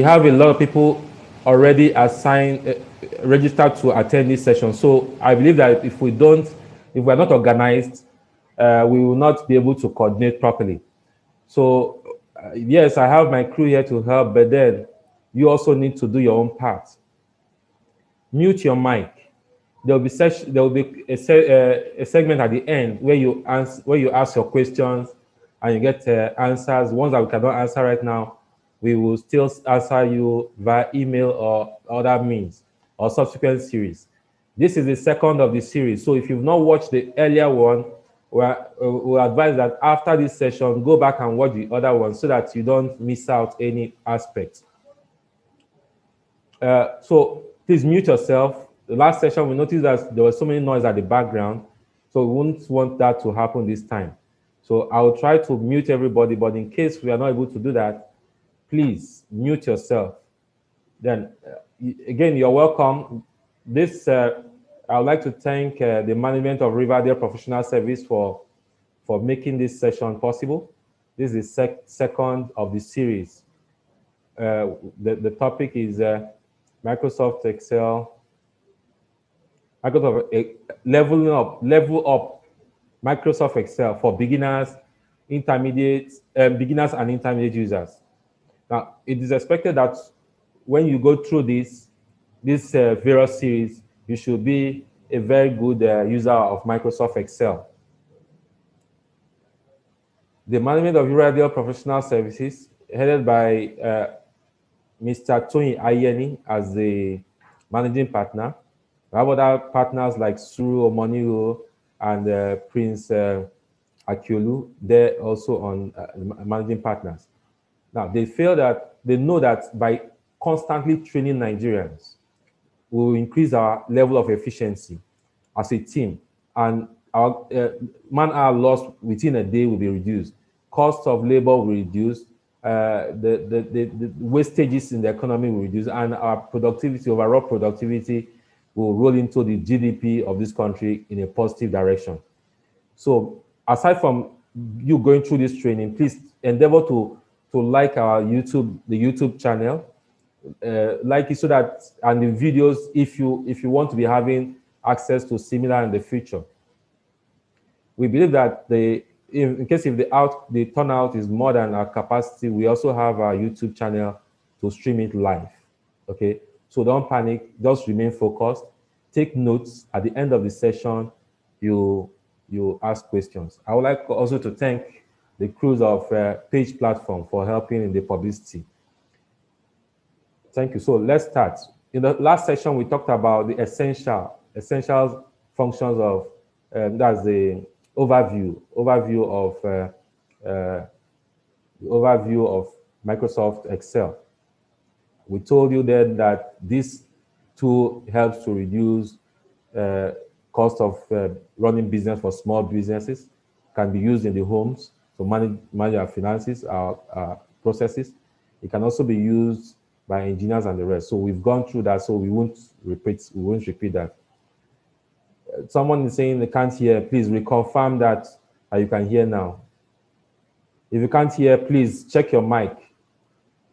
We have a lot of people already assigned, registered to attend this session. So I believe that if we're not organized, we will not be able to coordinate properly. So yes, I have my crew here to help, but then you also need to do your own part. Mute your mic. There will be a segment at the end where you ask your questions and you get answers. Ones that we cannot answer right now, we will still answer you via email or other means or subsequent series. This is the second of the series. So if you've not watched the earlier one, we advise that after this session, go back and watch the other one so that you don't miss out any aspect. So please mute yourself. The last session, we noticed that there was so many noise at the background, so we wouldn't want that to happen this time. So I will try to mute everybody, but in case we are not able to do that, please mute yourself. Then, again, you're welcome. I would like to thank the management of Riverdale Professional Service for making this session possible. This is the second of the series. The topic is Microsoft Excel, level up Microsoft Excel for beginners, beginners and intermediate users. Now, it is expected that when you go through this various series, you should be a very good user of Microsoft Excel. The management of Riverdale Professional Services, headed by Mr. Toyin Ayeni as the managing partner. We have other partners like Suru, Omonigho, and Prince Akiolu. They're also on managing partners. Now, they know that by constantly training Nigerians, we will increase our level of efficiency as a team, and our man-hour lost within a day will be reduced. Cost of labor will reduce. The wastages in the economy will reduce, and our productivity, overall productivity, will roll into the GDP of this country in a positive direction. So aside from you going through this training, please endeavor to like the YouTube channel, like it so that, and the videos, if you want to be having access to similar in the future. We believe that in case if the turnout is more than our capacity, we also have our YouTube channel to stream it live. Okay, so don't panic, just remain focused, take notes. At the end of the session, you ask questions. I would like also to thank the crews of Page Platform for helping in the publicity. Thank you. So let's start. In the last session, we talked about the essential functions of that's the overview of Microsoft Excel. We told you then that this tool helps to reduce cost of running business for small businesses, can be used in the homes to manage our finances, our processes. It can also be used by engineers and the rest. So we've gone through that, so we won't repeat that. Someone is saying they can't hear. Please reconfirm that you can hear now. If you can't hear, please check your mic.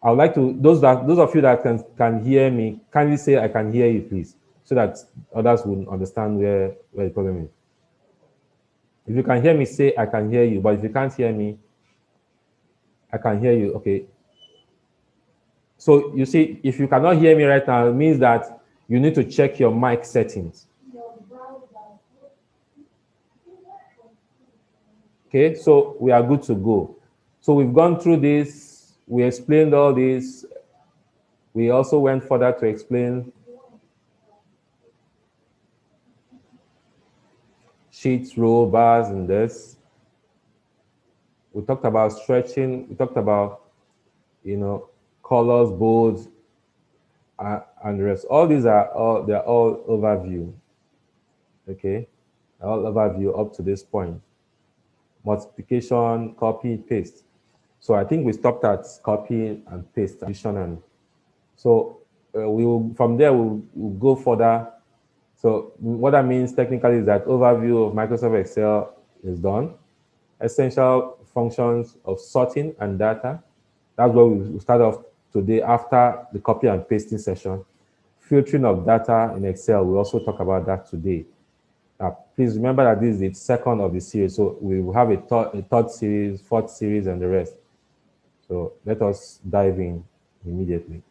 I would like to, those of you that can hear me, kindly say I can hear you, please, so that others will understand where the problem is. If you can hear me, say I can hear you. But if you can't hear me, I can hear you. Okay. So you see, if you cannot hear me right now, it means that you need to check your mic settings. Okay, so we are good to go. So we've gone through this, we explained all this. We also went further to explain sheets, row, bars, and this. We talked about stretching. We talked about, colors, boards, and the rest. All these they're all overview. Okay, all overview up to this point. Multiplication, copy, paste. So I think we stopped at copy and paste addition, and so from there we'll go further. So what that means technically is that overview of Microsoft Excel is done. Essential functions of sorting and data. That's where we start off today after the copy and pasting session. Filtering of data in Excel, we'll also talk about that today. Please remember that this is the second of the series, so we will have a third series, fourth series, and the rest. So let us dive in immediately.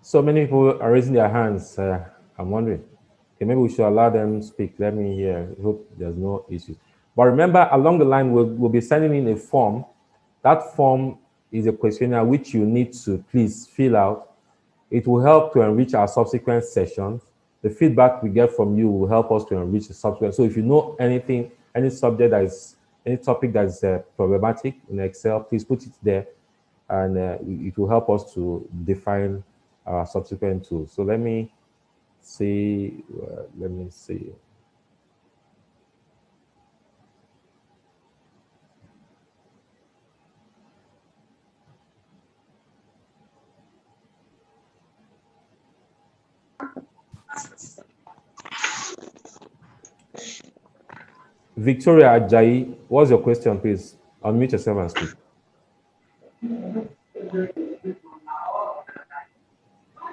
So many people are raising their hands. I'm wondering. Okay, maybe we should allow them speak. Let me hear. Hope there's no issues. But remember, along the line, we'll be sending in a form. That form is a questionnaire which you need to please fill out. It will help to enrich our subsequent sessions. The feedback we get from you will help us to enrich the subsequent. So if you know anything, any subject that is, any topic that is problematic in Excel, please put it there, and it will help us to define our subsequent tools. So let me see. Let me see. Victoria Ajayi, what's your question, please? Unmute yourself and speak.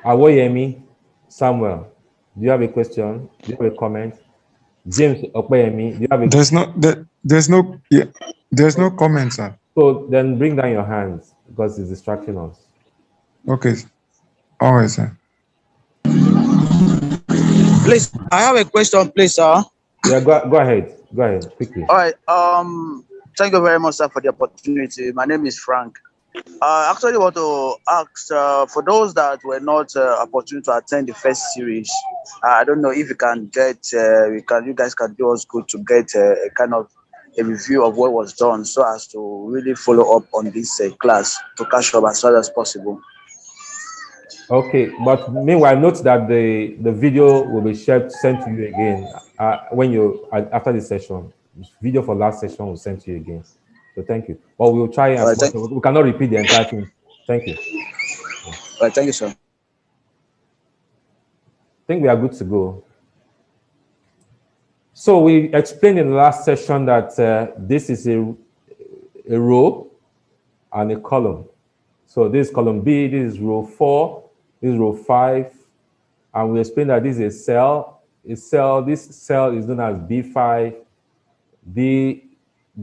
Awoyemi Samuel, do you have a question? Do you have a comment? James Okpeyemi, do you have a There's no comment, sir. So then bring down your hands because it's distracting us. Okay. All right, sir. Please, I have a question, please, sir. Yeah, go ahead. Go ahead, quickly. All right. Thank you very much, sir, for the opportunity. My name is Frank. I actually want to ask for those that were not opportunity to attend the first series. I don't know if you can get, you guys can do us good to get a kind of a review of what was done, so as to really follow up on this class to catch up as far as possible. Okay, but meanwhile, note that the video will be sent to you again when you after the session. Video for last session will send to you again. So thank you. But we will try as much. We cannot repeat the entire thing. Thank you. All right, thank you, sir. I think we are good to go. So we explained in the last session that this is a row and a column. So this is column B, this is row 4, this is row 5, and we explained that this is a cell. This cell is known as B5,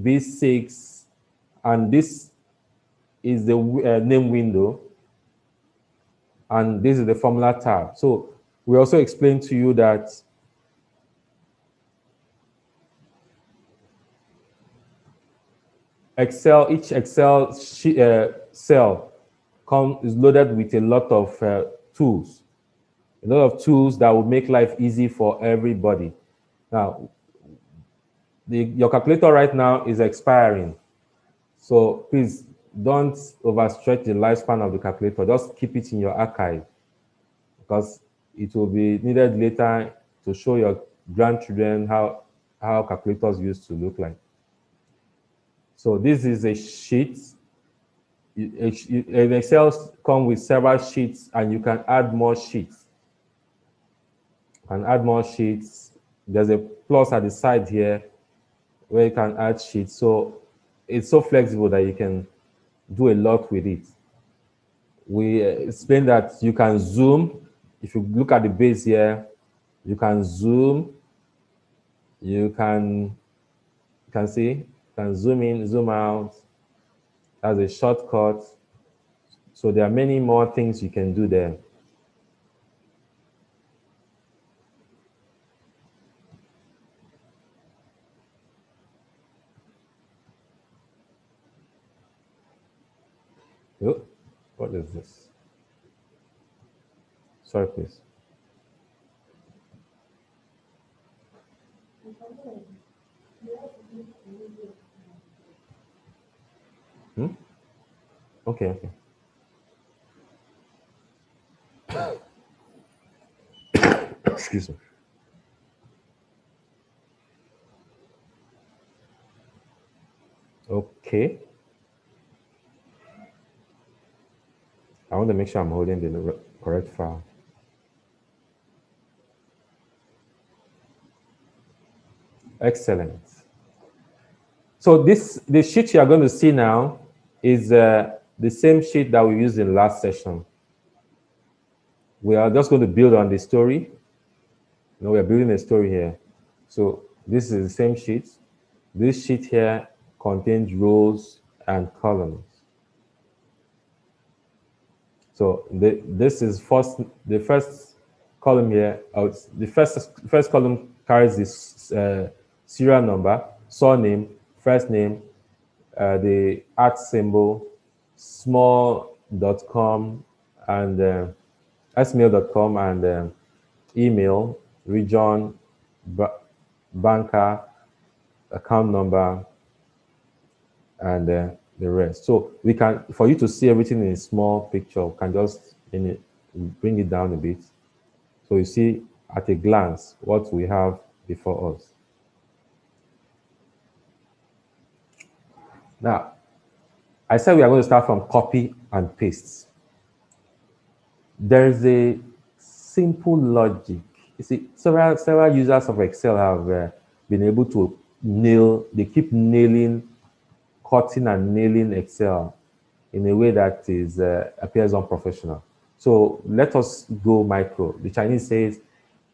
B6, and this is the name window, and this is the formula tab. So we also explained to you that each Excel cell is loaded with a lot of tools. A lot of tools that will make life easy for everybody. Now, your calculator right now is expiring. So please don't overstretch the lifespan of the calculator. Just keep it in your archive because it will be needed later to show your grandchildren how calculators used to look like. So this is a sheet. An Excel comes with several sheets, and you can add more sheets. There's a plus at the side here where you can add sheets. So it's so flexible that you can do a lot with it. We explained that you can zoom. If you look at the base here, you can zoom. You can see, you can zoom in, zoom out as a shortcut. So there are many more things you can do there. Oh, what is this? Sorry, please. Okay. Excuse me. Okay. I want to make sure I'm holding the correct file. Excellent. So the sheet you are going to see now is the same sheet that we used in last session. We are just going to build on the story. We are building a story here. So this is the same sheet. This sheet here contains rows and columns. So this is the first column here. The first column carries this serial number, surname, first name, the @ symbol, small.com, and smail.com, and email, region, banker, account number, and the rest. So we can, for you to see everything in a small picture, we can just bring it down a bit. So you see at a glance what we have before us. Now, I said we are going to start from copy and paste. There is a simple logic. You see, several users of Excel have been able to they keep cutting and nailing Excel in a way that appears unprofessional. So let us go micro. The Chinese says,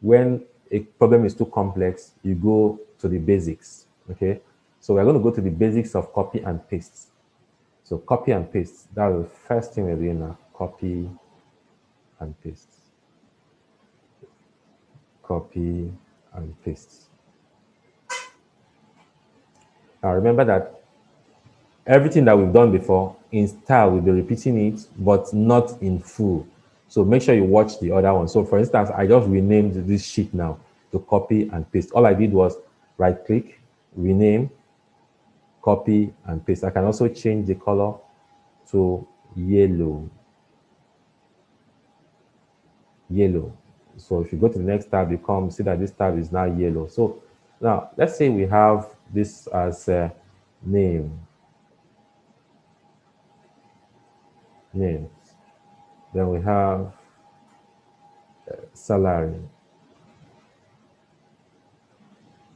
when a problem is too complex, you go to the basics. Okay, so we're going to go to the basics of copy and paste. So copy and paste. That's the first thing we're doing now. Copy and paste. Copy and paste. Now remember that everything that we've done before, in style, we'll be repeating it, but not in full. So make sure you watch the other one. So for instance, I just renamed this sheet now to copy and paste. All I did was right click, rename, copy and paste. I can also change the color to yellow. Yellow. So if you go to the next tab, you see that this tab is now yellow. So now let's say we have this as a name. Names. Then we have salary.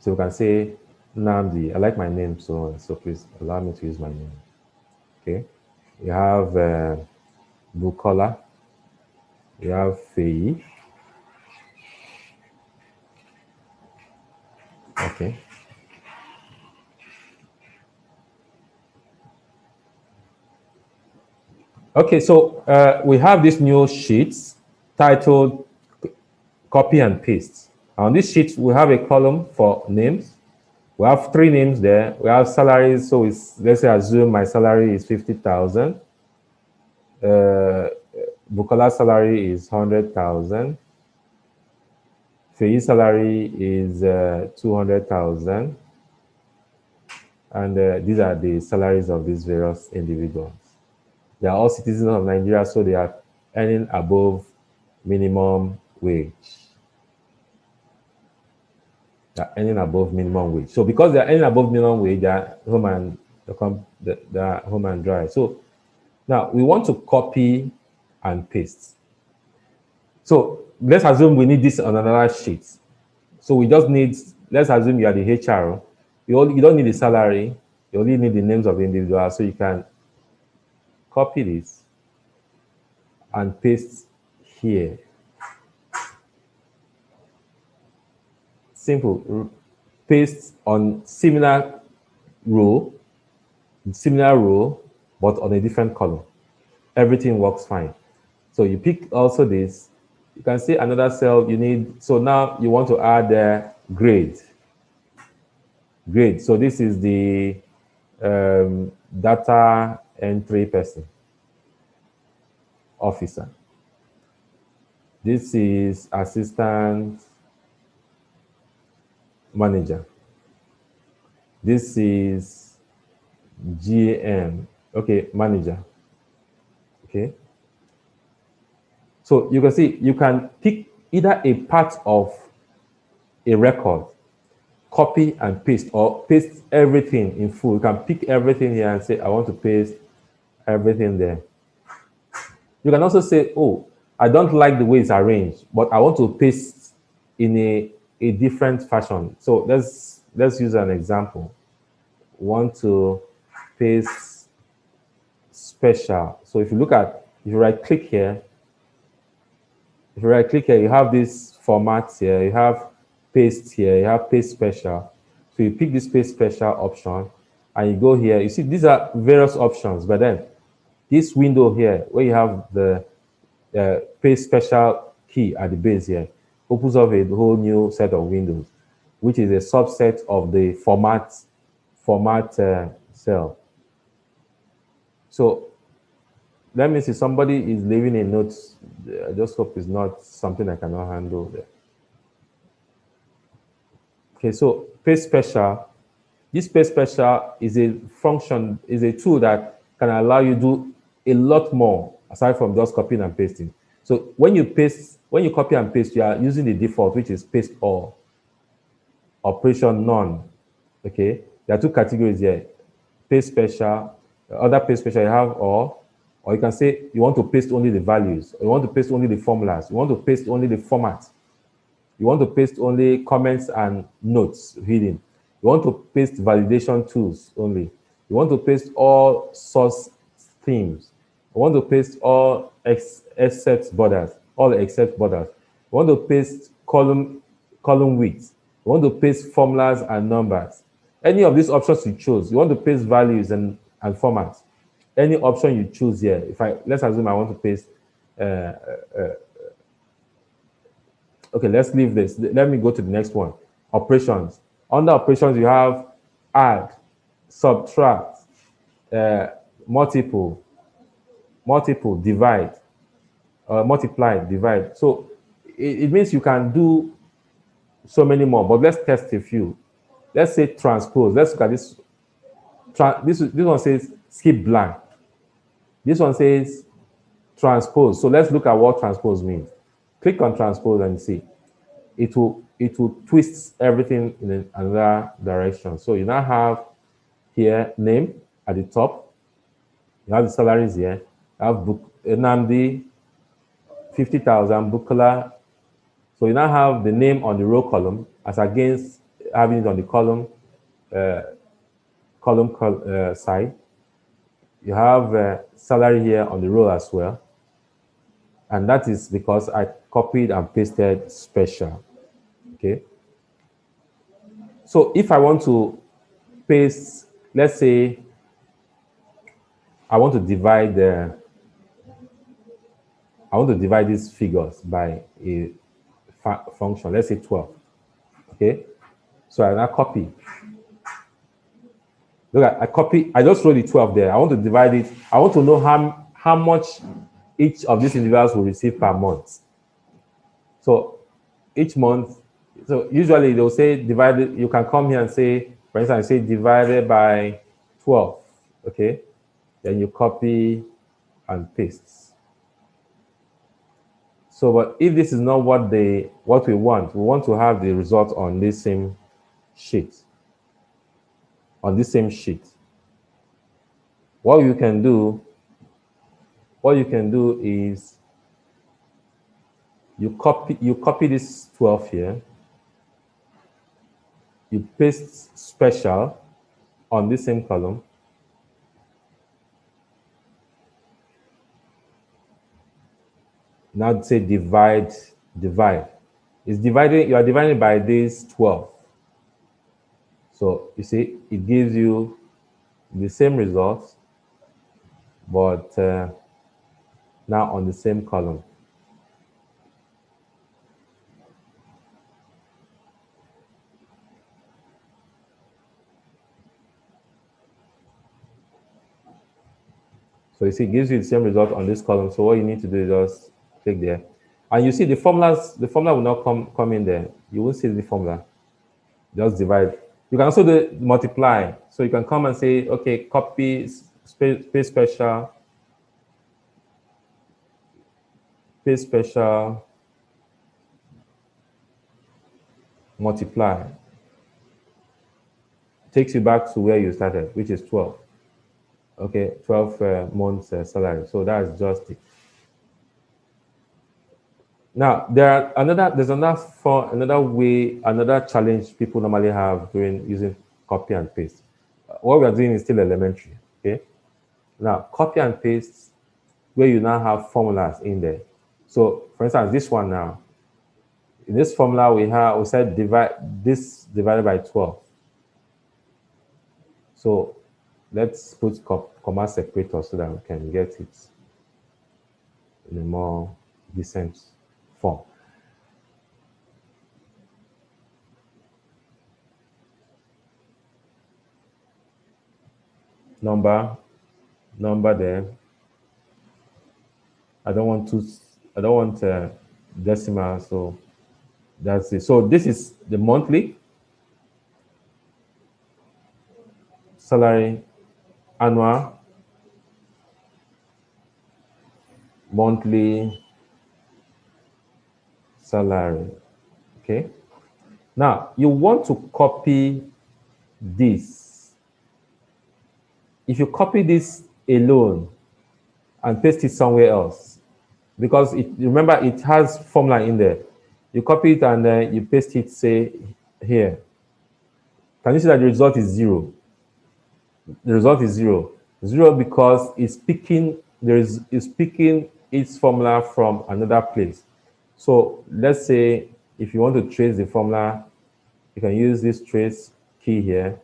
So we can say Nnamdi. I like my name, so please allow me to use my name. Okay. We have Bukola. We have Faye. Okay. Okay, so we have this new sheet titled Copy and Paste. On this sheet, we have a column for names. We have 3 names there. We have salaries. So let's say assume my salary is 50,000. Bukola's salary is 100,000. Faye's salary is 200,000. And these are the salaries of these various individuals. They are all citizens of Nigeria, so they are earning above minimum wage. They are earning above minimum wage. So because they are earning above minimum wage, they are home and dry. So now we want to copy and paste. So let's assume we need this on another sheet. So we just need, let's assume you are the HR. You don't need the salary. You only need the names of the individuals. So you can copy this and paste here. Simple. Paste on similar row, but on a different color. Everything works fine. So you pick also this. You can see another cell you need. So now you want to add the grade. Grade. So this is the data entry person, officer. This is assistant manager. This is GM. Okay, manager. Okay. So you can see you can pick either a part of a record, copy and paste, or paste everything in full. You can pick everything here and say, I want to paste everything there. You can also say, oh, I don't like the way it's arranged, but I want to paste in a different fashion. So let's use an example. Want to paste special. So if you right click here, you have this format here, you have paste here, you have paste special. So you pick this paste special option and you go here. You see, these are various options, but then this window here, where you have the paste special key at the base here, opens up a whole new set of windows, which is a subset of the format cell. So let me see, somebody is leaving a note. I just hope it's not something I cannot handle there. Okay, so paste special. This paste special is a function, is a tool that can allow you to do a lot more aside from just copying and pasting. So when you copy and paste, you are using the default, which is paste all, operation none. Okay, there are two categories here: paste special, other paste special. You have all, or you can say you want to paste only the values, or you want to paste only the formulas, you want to paste only the format, you want to paste only comments and notes hidden, you want to paste validation tools only, you want to paste all source themes, you want to paste all except borders, all except borders, you want to paste column width, you want to paste formulas and numbers. Any of these options you choose, you want to paste values and formats. Any option you choose here, let's assume I want to paste, okay, let's leave this. Let me go to the next one. Operations. Under operations, you have add, subtract, multiple, divide, multiply, divide. So it means you can do so many more, but let's test a few. Let's say transpose. Let's look at this. This one says skip blank. This one says transpose. So let's look at what transpose means. Click on transpose and see. It will twist everything in another direction. So you now have here name at the top. You have the salaries here. You have Nnamdi, 50,000, Bukola. So you now have the name on the row column as against having it on the column side. You have salary here on the row as well. And that is because I copied and pasted special. Okay. So if I want to paste, let's say I want to divide these figures by a function, let's say 12. Okay. So I now copy. Look at, I just wrote the 12 there. I want to divide it. I want to know how much each of these individuals will receive per month. So each month, so usually they'll say divided, you can come here and say, for instance, say divided by 12, okay? Then you copy and paste. So, but if this is not what we want to have the result on this same sheet. What you can do is you copy this 12 here, you paste special on this same column, now say divide. It's divided, you are dividing by this 12. So you see, it gives you the same results, but now on the same column. So you see, it gives you the same result on this column. So what you need to do is just click there. And you see the formula will not come in there. You won't see the formula. Just divide. You can also do multiply. So you can come and say, okay, copy, paste special, pay special, multiply, takes you back to where you started, which is 12. Okay, 12 months salary. So that's just it. Now there's another way, another challenge people normally have during using copy and paste. What we are doing is still elementary. Okay. Now copy and paste, where you now have formulas in there. So for instance, this one now, in this formula we said divided by 12. So let's put comma separator so that we can get it in a more decent form. Number there. I don't want decimal, so that's it. So this is the monthly salary, annual, monthly salary. Okay. Now you want to copy this. If you copy this alone and paste it somewhere else, because remember it has formula in there. You copy it and then you paste it, say here. Can you see that the result is 0? The result is 0. 0 because it's picking its formula from another place. So let's say if you want to trace the formula, you can use this trace key here.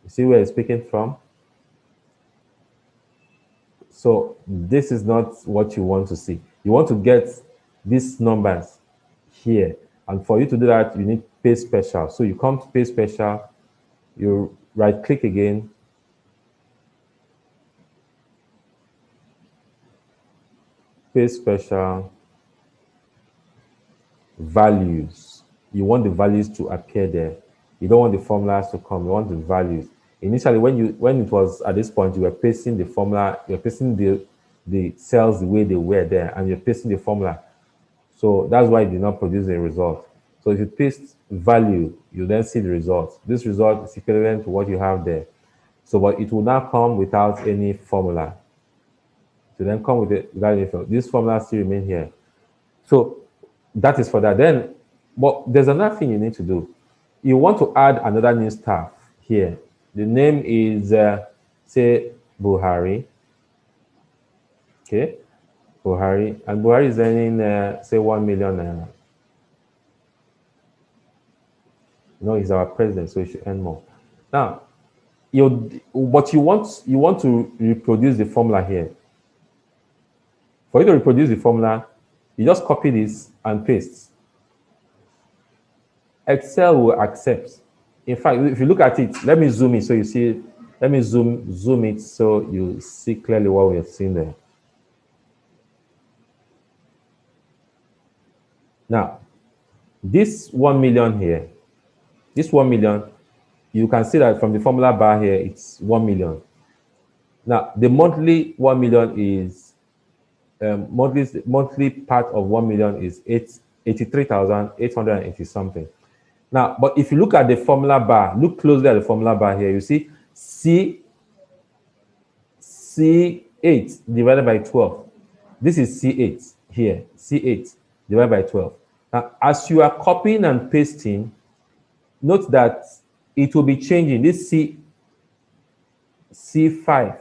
You see where it's picking from? So this is not what you want to see. You want to get these numbers here. And for you to do that, you need paste special. So you come to paste special, you right click again. Paste special, values. You want the values to appear there. You don't want the formulas to come. You want the values. Initially, when it was at this point, you were pasting the formula, you're pasting the cells the way they were there, and you're pasting the formula. So that's why it did not produce a result. So if you paste value, you then see the result. This result is equivalent to what you have there. So, but it will now come without any formula. So then come with it without any formula. This formula still remain here. So that is for that. Then, but there's another thing you need to do. You want to add another new staff here. The name is, say, Buhari. Okay, Buhari. And Buhari is earning, say, 1 million. No, he's our president, so he should earn more. Now, but you want to reproduce the formula here. For you to reproduce the formula, you just copy this and paste. Excel will accept. In fact, if you look at it, let me zoom it so you see it. Let me zoom it so you see clearly what we are seeing there. Now, this 1 million here, this 1 million, you can see that from the formula bar here, it's 1 million. Now, the monthly 1 million is, monthly part of 1 million is 83,880 something. Now, but if you look at the formula bar, look closely at the formula bar here, you see C8 divided by 12. This is C8 here, C8 divided by 12. Now, as you are copying and pasting, note that it will be changing. This C5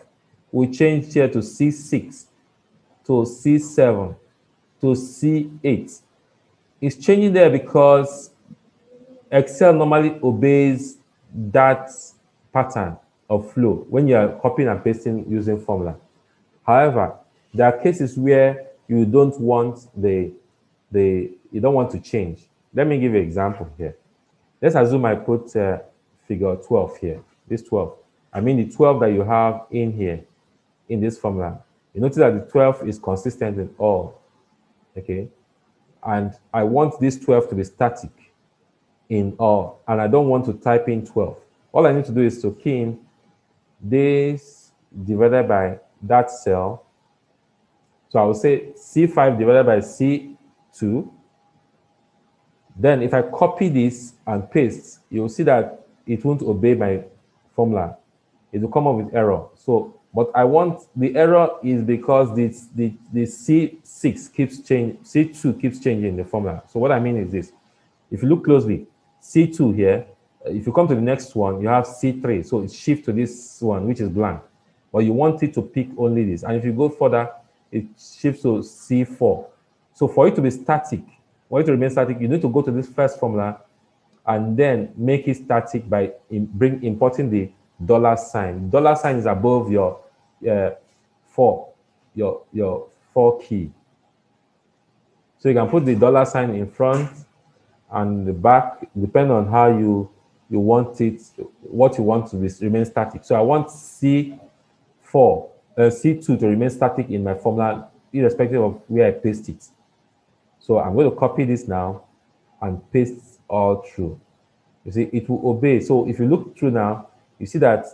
will change here to C6, to C7, to C8. It's changing there because Excel normally obeys that pattern of flow when you are copying and pasting using formula. However, there are cases where you don't want you don't want to change. Let me give you an example here. Let's assume I put figure 12 here. This 12. I mean the 12 that you have in here in this formula. You notice that the 12 is consistent in all. Okay, and I want this 12 to be static in all, and I don't want to type in 12. All I need to do is to key in this divided by that cell So I will say C5 divided by C2. Then if I copy this and paste, you'll see that it won't obey my formula. It will come up with error. So, but I want the error is because the C6 keeps changing, C2 keeps changing the formula. So what I mean is this: if you look closely, C2 here, if you come to the next one, you have C3. So it shifts to this one, which is blank. But you want it to pick only this. And if you go further, it shifts to C4. So for it to be static, for it to remain static, you need to go to this first formula and then make it static by importing the dollar sign. Dollar sign is above your four, your 4 key. So you can put the dollar sign in front and the back, depending on how you want it, what you want to remain static. So I want C2 to remain static in my formula, irrespective of where I paste it. So I'm going to copy this now and paste all through. You see, it will obey. So if you look through now, you see that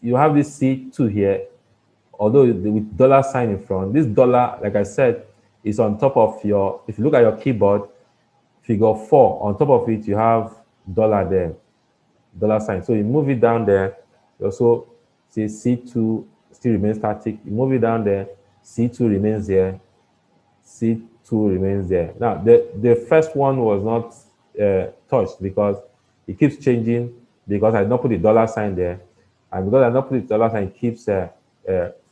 you have this C2 here, although with dollar sign in front. This dollar, like I said, is on top of your, if you look at your keyboard, figure 4, on top of it, you have dollar there, dollar sign. So you move it down there, you also see C2 still remains static. You move it down there, C2 remains there, C2 remains there. Now, the first one was not touched because it keeps changing because I did not put the dollar sign there. And because I did not put the dollar sign, it keeps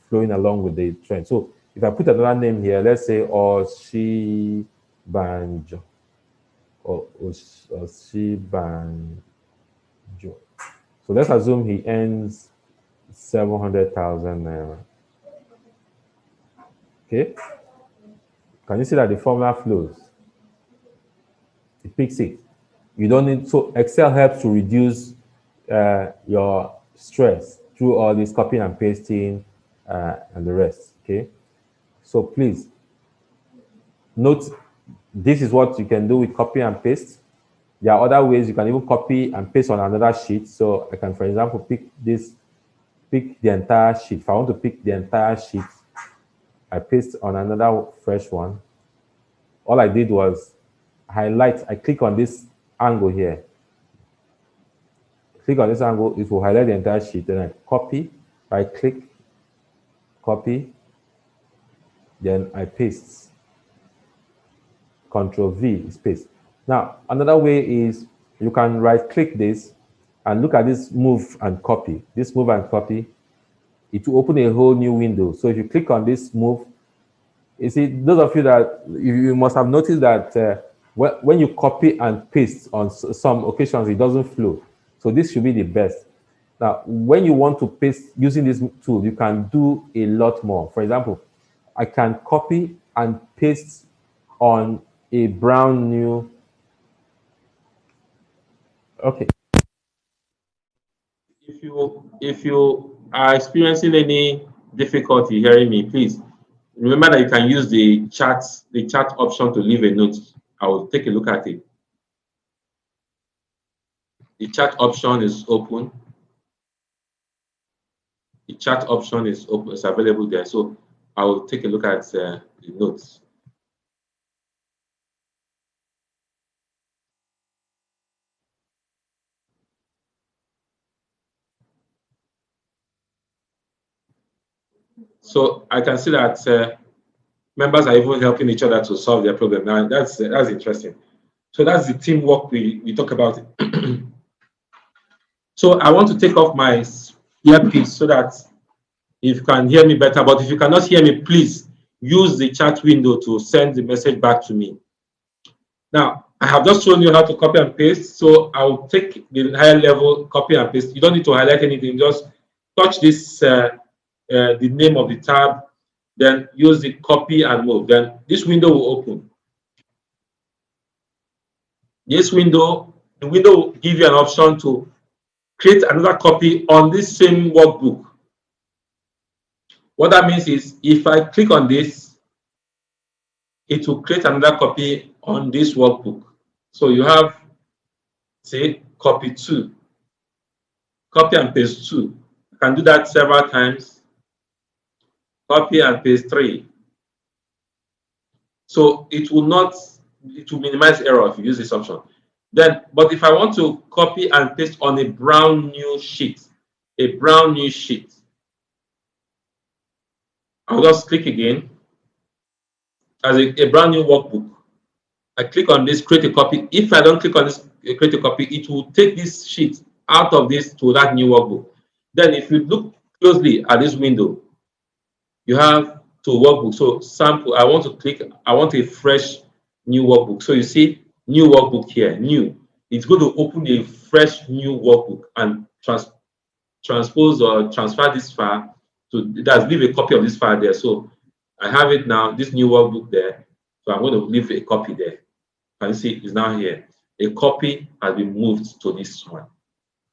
flowing along with the trend. So if I put another name here, let's say Oshibanjo, or Oshibanjo. So let's assume he earns 700,000 naira. Okay. Can you see that the formula flows? It picks it. You don't need, so Excel helps to reduce your stress through all this copying and pasting and the rest. Okay. So please note, this is what you can do with copy and paste. There are other ways you can even copy and paste on another sheet. So I can, for example, pick the entire sheet. If I want to pick the entire sheet, I paste on another fresh one. All I did was highlight. I click on this angle here. Click on this angle, it will highlight the entire sheet. Then I copy. I click, copy, then I paste. Control V is paste. Now, another way is you can right click this and look at this move and copy. This move and copy, it will open a whole new window. So if you click on this move, you see, those of you that, you must have noticed that when you copy and paste on some occasions, it doesn't flow. So this should be the best. Now, when you want to paste using this tool, you can do a lot more. For example, I can copy and paste on a brand new, okay. If you are experiencing any difficulty hearing me, please remember that you can use the chat option to leave a note. I will take a look at it. The chat option is open. The chat option is open, it's available there. So I will take a look at the notes. So I can see that members are even helping each other to solve their problem. Now that's interesting. So that's the teamwork we talk about. So I want to take off my earpiece so that if you can hear me better. But if you cannot hear me, please use the chat window to send the message back to me. Now, I have just shown you how to copy and paste. So I'll take the higher level copy and paste. You don't need to highlight anything. Just touch this, the name of the tab, then use the copy and move. Then this window will open. This window, the window will give you an option to create another copy on this same workbook. What that means is if I click on this, it will create another copy on this workbook. So you have, say, copy 2, copy and paste 2. You can do that several times. copy and paste 3. So it will minimize error if you use this option. Then, but if I want to copy and paste on a brand new sheet, I'll just click again as a brand new workbook. I click on this, create a copy. If I don't click on this, create a copy, it will take this sheet out of this to that new workbook. Then if you look closely at this window, you have two workbooks. So sample, I want a fresh new workbook. So you see new workbook here, new. It's going to open a fresh new workbook and transpose or transfer this file to, that's leave a copy of this file there. So I have it now, this new workbook there. So I'm going to leave a copy there. Can you see it's now here? A copy has been moved to this one.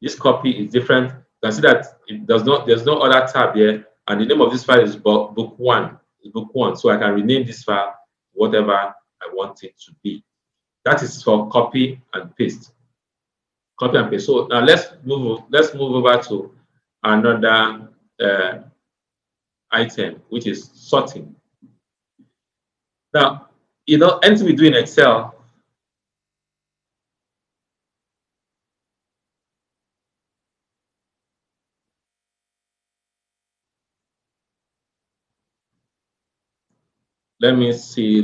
This copy is different. You can see that there's no other tab here, and the name of this file is book 1. It's book 1. So I can rename this file whatever I want it to be. That is for copy and paste. Copy and paste. So now let's move over to another item, which is sorting. Now, anything we do in Excel, let me see.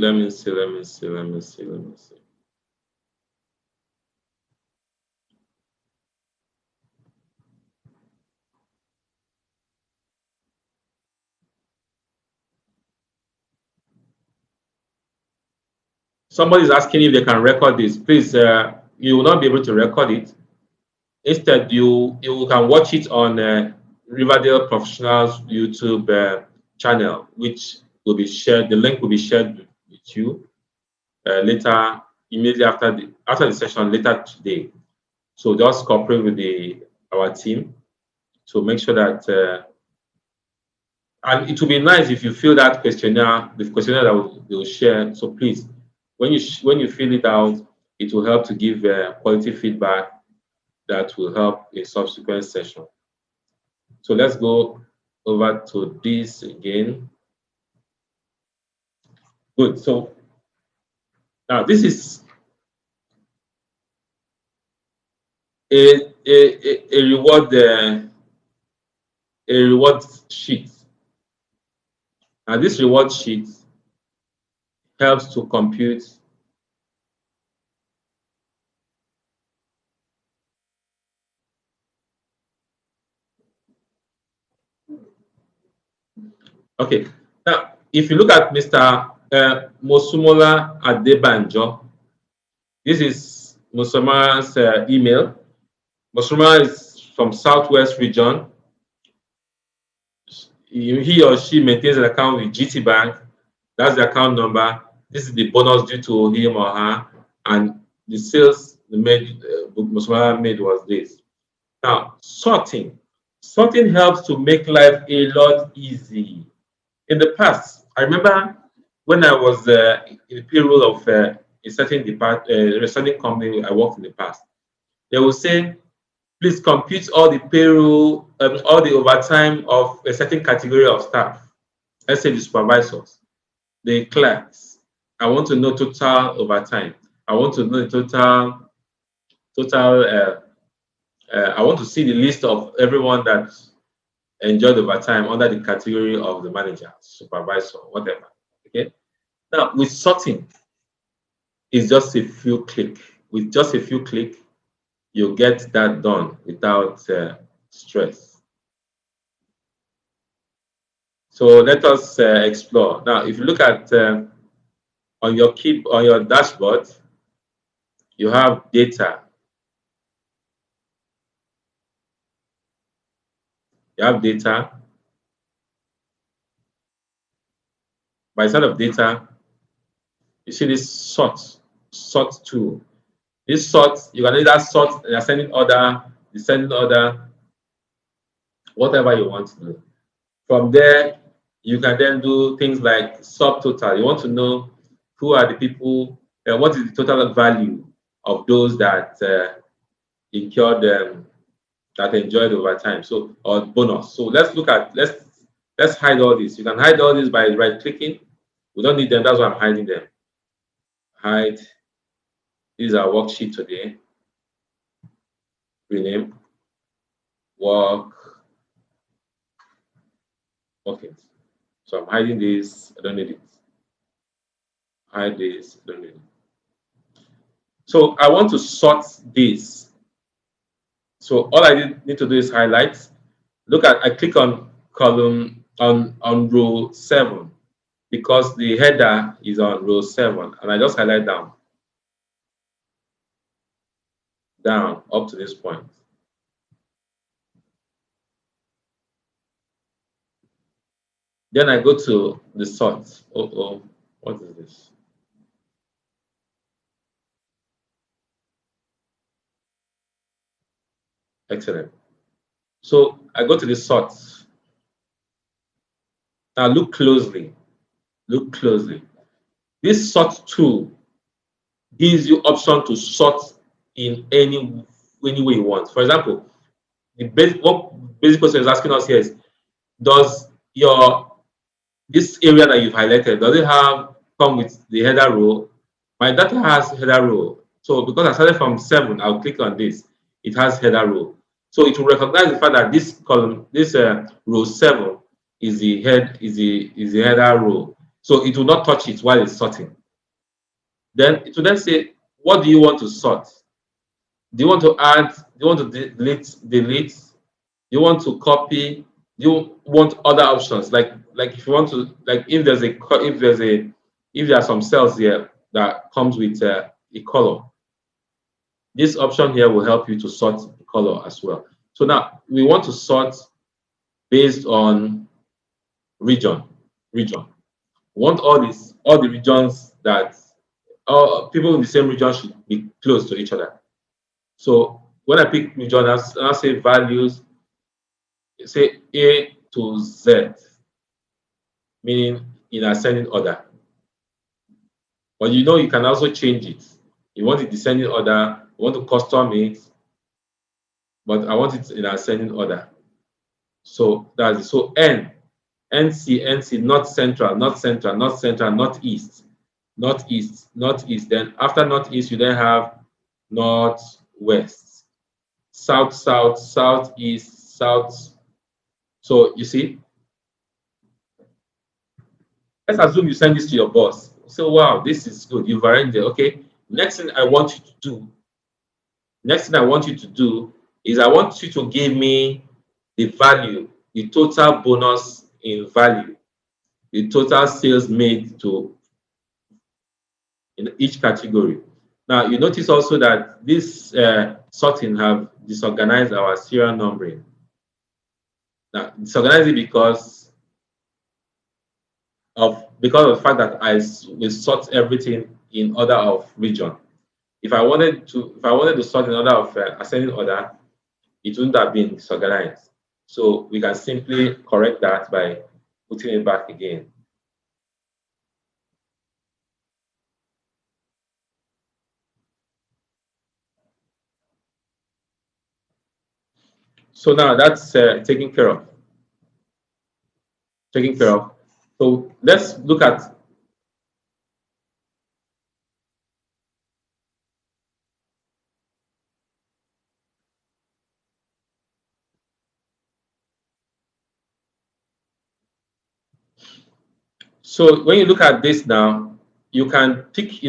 Somebody is asking if they can record this. Please, you will not be able to record it. Instead, you can watch it on Riverdale Professionals YouTube channel, which will be shared. The link will be shared with you later, immediately after the session later today. So just cooperate with our team to make sure that. And it will be nice if you fill that questionnaire, the questionnaire that they will share. So please, when you fill it out, it will help to give quality feedback that will help a subsequent session. So let's go over to this again. Good. So now this is a reward sheet. And this reward sheet helps to compute okay. Now, if you look at Mr. Mosumola Adebanjo, this is Mosumo's email. Mosuma is from Southwest region. He or she maintains an account with GT Bank. That's the account number. This is the bonus due to him or her, and the sales Mosuma made was this. Now, sorting helps to make life a lot easy. In the past, I remember when I was in the payroll of a certain company I worked in the past, they will say, please compute all the payroll, all the overtime of a certain category of staff. Let's say the supervisors, the clerks. I want to know total overtime. I want to know the total. I want to see the list of everyone that enjoyed overtime under the category of the manager, supervisor, whatever. Okay. Now with sorting, it's just a few clicks. With just a few clicks, you get that done without stress. So let us explore. Now, if you look at on your dashboard, you have data. You have data. By side of data, you see this sort tool. This sort, you can either sort the ascending order, descending order, whatever you want to do. From there, you can then do things like subtotal. You want to know who are the people, what is the total value of those that incurred that enjoyed overtime, so or bonus. So let's Let's hide all this. You can hide all this by right clicking. We don't need them. That's why I'm hiding them. Hide. This is our worksheet today. Rename. Work. Okay. So I'm hiding this. I don't need it. Hide this. I don't need it. So I want to sort this. So all I need to do is highlight. Look at, I click on column on row 7 because the header is on row 7, and I just highlight down up to this point. Then I go to the sort. Oh, what is this? Excellent. So I go to the sort. Now look closely. Look closely. This sort tool gives you option to sort in any way you want. For example, what basic question is asking us here is, does this area that you've highlighted, does it come with the header row? My data has header row. So because I started from 7, I'll click on this. It has header row. So it will recognize the fact that this column, this row 7 is the header row. So it will not touch it while it's sorting. Then it will then say, what do you want to sort? Do you want to add? Do you want to delete? Do you want to copy? Do you want other options? Like if you want to, like if there are some cells here that comes with a color, this option here will help you to sort the color as well. So now we want to sort based on region. We want all the regions that all people in the same region should be close to each other. So when I pick region, I say values, say A to Z, meaning in ascending order. But you know you can also change it. You want the descending order, you want to custom it, but I want it in ascending order. So that's it. So NC, not central, not central, not central, not east, not east, not east. Then after northeast, you then have northwest, south, south, southeast, south. So you see, let's assume you send this to your boss. So wow, this is good. You've arranged it. Okay. Next thing I want you to do is I want you to give me the value, the total bonus in value, the total sales made in each category. Now you notice also that this sorting have disorganized our serial numbering. Now disorganized it because of the fact that we sort everything in order of region. If I wanted to sort in order of ascending order, it wouldn't have been disorganized. So we can simply correct that by putting it back again. So now that's taken care of. So let's look at so when you look at this now, you can pick,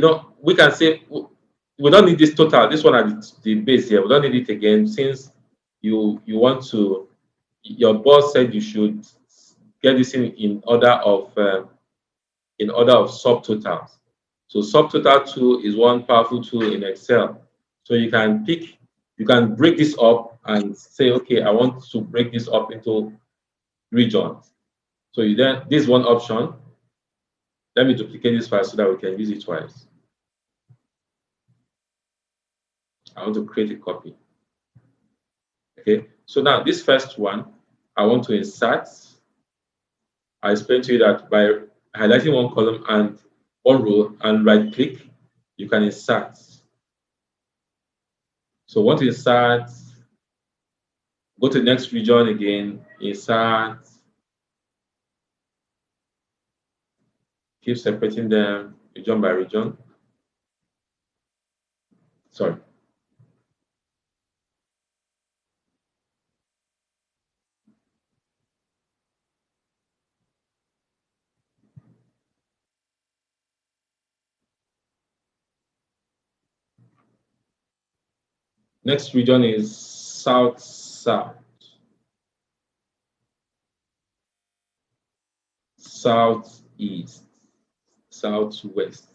we can say we don't need this total, this one at the base here, we don't need it again since you want to, your boss said you should get this in order of subtotals. So subtotal tool is one powerful tool in Excel. So you can break this up and say, okay, I want to break this up into regions. So this is one option. Let me duplicate this file so that we can use it twice. I want to create a copy. Okay, so now this first one, I want to insert. I explained to you that by highlighting one column and one row and right click, you can insert. So want to insert, go to the next region again, insert, keep separating them region by region. Sorry. Next region is South-South. Southeast, Southwest.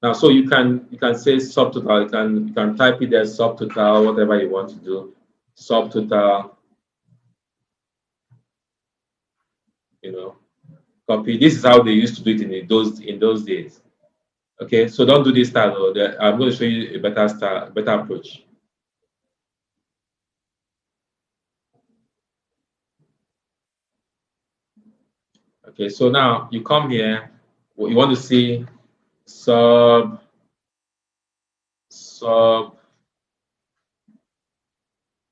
Now, so you can say subtotal. You can type it as subtotal, whatever you want to do. Subtotal. You know, copy. This is how they used to do it in those days. Okay, so don't do this style. I'm going to show you a better style, better approach. Okay, so now you come here. You want to see sub.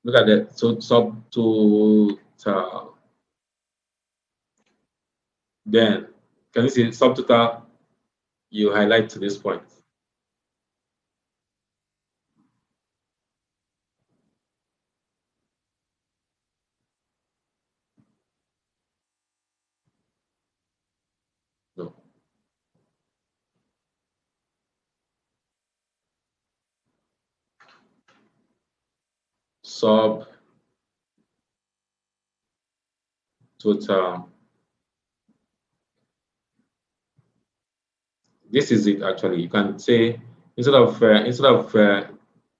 Look at that. So subtotal. Then can you see subtotal? You highlight to this point. No. Subtotal. This is it actually. You can say instead of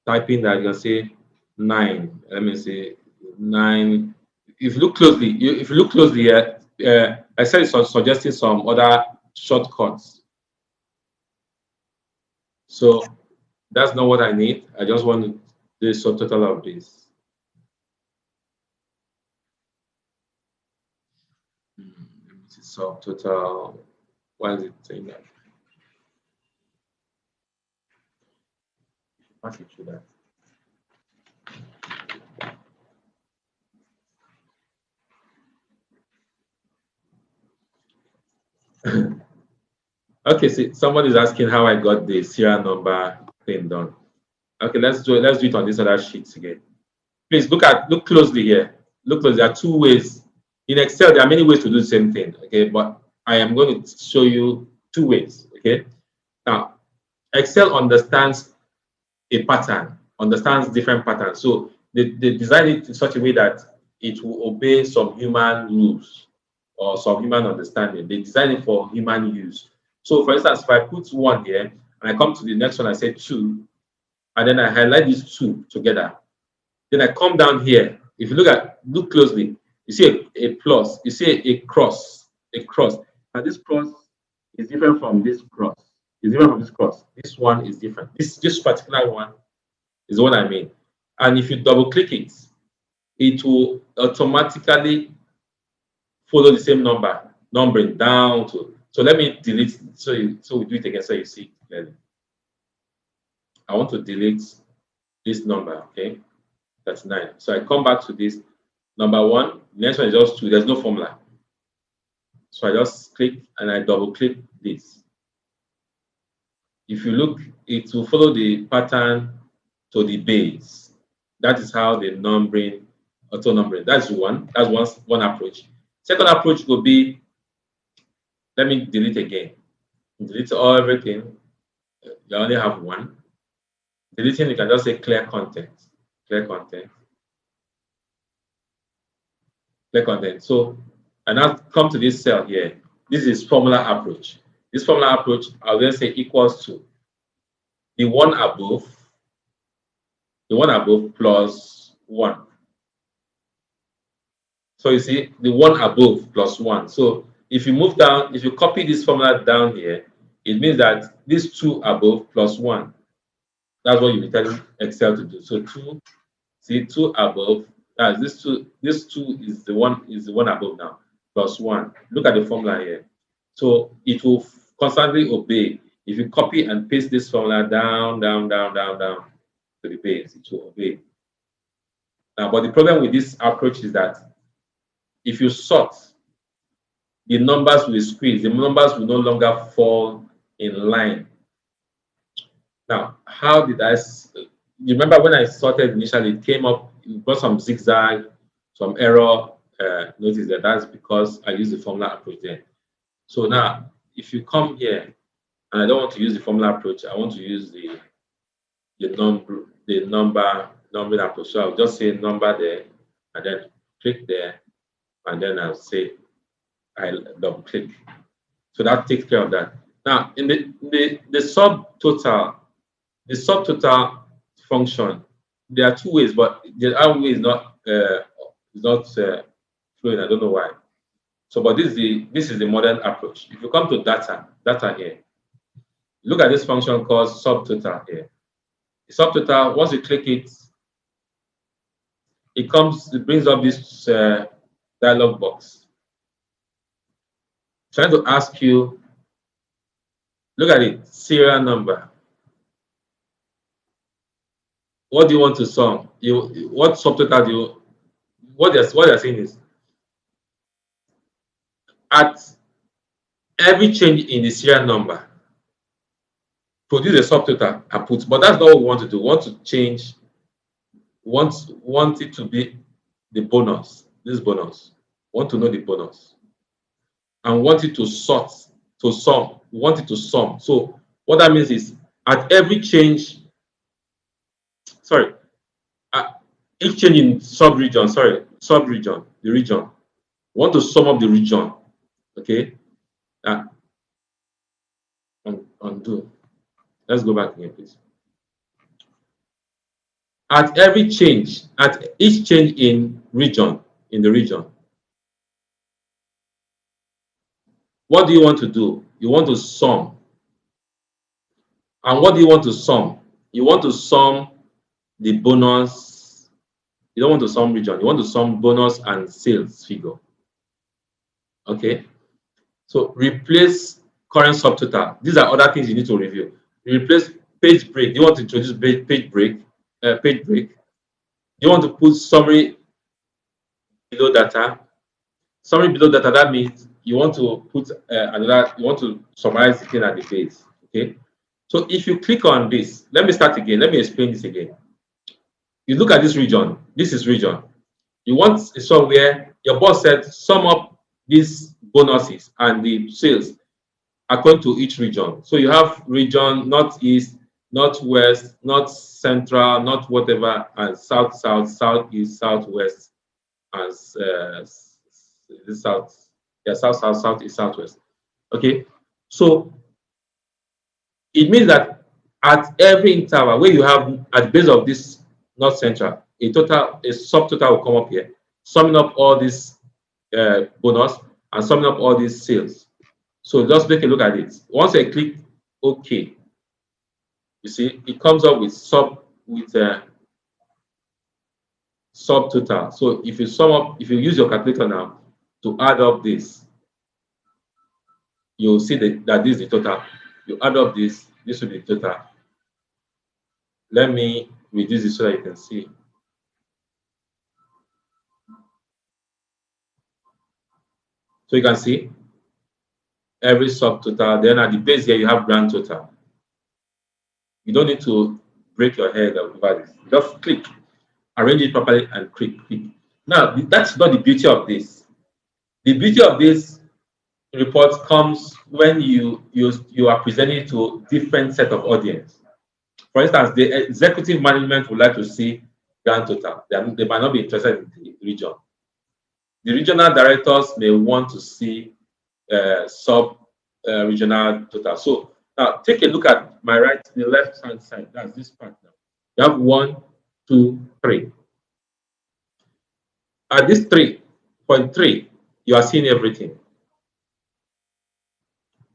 typing that, you can say 9. Let me say 9. If you look closely, here, I said it's suggesting some other shortcuts. So that's not what I need. I just want to do a subtotal of this. Let me see subtotal. Why is it saying that? Pass it through that. Okay, see, somebody's asking how I got the serial number thing done. Okay, let's do it on this other sheet again. Please look closely here. Look closely. There are two ways. In Excel, there are many ways to do the same thing. Okay, but I am going to show you 2 ways. Okay. Now, Excel understands a pattern, understands different patterns. So they design it in such a way that it will obey some human rules or some human understanding. They design it for human use. So, for instance, if I put 1 here and I come to the next one, I say 2, and then I highlight these 2 together. Then I come down here. If you look closely, you see a plus, you see a cross, and this cross is different from this cross. This one is different. This particular one is what I mean. And if you double click it, it will automatically follow the same numbering down to. So let me delete. So we do it again so you see clearly. I want to delete this number. Okay, that's 9. So I come back to this number 1. Next one is just 2. There's no formula. So I just click and I double click this. If you look, it will follow the pattern to the base. That is how the numbering, auto numbering. That's one. That's one approach. Second approach will be, let me delete again. Delete everything. You only have 1. Deleting, you can just say clear content. Clear content. Clear content. So, and now come to this cell here. This is formula approach. This formula approach, I'll then say equals to the one above plus 1. So you see the one above plus 1. So if you move down, if you copy this formula down here, it means that this 2 above plus 1. That's what you're telling Excel to do. So 2, see 2 above. This 2 is the one above now plus 1. Look at the formula here. So it will constantly obey. If you copy and paste this formula down to the base, it will obey. Now, but the problem with this approach is that if you sort, the numbers will squeeze. The numbers will no longer fall in line. Now, how did I? You remember when I sorted initially, it came up, it got some zigzag, some error. Notice that that's because I used the formula approach there. So now, if you come here, and I don't want to use the formula approach, I want to use the numbering approach. So I'll just say number there, and then click there, and then I'll say I'll double click. So that takes care of that. Now, in the subtotal, the subtotal function, there are two ways, but the other way is not flowing. I don't know why. So, but this is the modern approach. If you come to data here, look at this function called subtotal here. The subtotal, once you click it, it brings up this dialog box. Trying to ask you, look at it, serial number. What do you want to sum? What subtotal do you? What they're saying is, at every change in the serial number, produce a subtotal and put. But that's not what we want to do. We want to change. Want it to be the bonus. This bonus. Want to know the bonus, and want it to sort to sum. We want it to sum. So what that means is, at every change. Sorry. Each change in sub-region, the region. Want to sum up the region, okay? Undo. Let's go back again, please. At every change, at each change in the region, what do you want to do? You want to sum. And what do you want to sum? You want to sum the bonus. You don't want to sum region. You want to sum bonus and sales figure. Okay. So replace current subtotal. These are other things you need to review. Replace page break. You want to introduce page break. You want to put summary below data. Summary below data. That means you want to put you want to summarize the thing at the base. Okay. So if you click on this, let me start again. Let me explain this again. You look at this region. This is region. You want somewhere your boss said sum up these bonuses and the sales according to each region. So you have region northeast, northwest, north central, north whatever, and south, southeast, southwest, and south, southeast, southwest. Okay, so it means that at every interval where you have at the base of this north central, a subtotal will come up here, summing up all this bonus and summing up all these sales. So just take a look at it. Once I click OK, you see it comes up with subtotal. So if you sum up, if you use your calculator now to add up this, you'll see that this is the total. You add up this will be the total. Let me reduce this so that you can see. So you can see every subtotal. Then at the base here, you have grand total. You don't need to break your head over this. Just click, arrange it properly, and click. Now, that's not the beauty of this. The beauty of this report comes when you are presenting to different set of audience. For instance, the executive management would like to see grand total. They might not be interested in the region. The regional directors may want to see sub-regional total. So now take a look at my right, the left-hand side. That's this part now. You have 1, 2, 3. At this 3.3, you are seeing everything.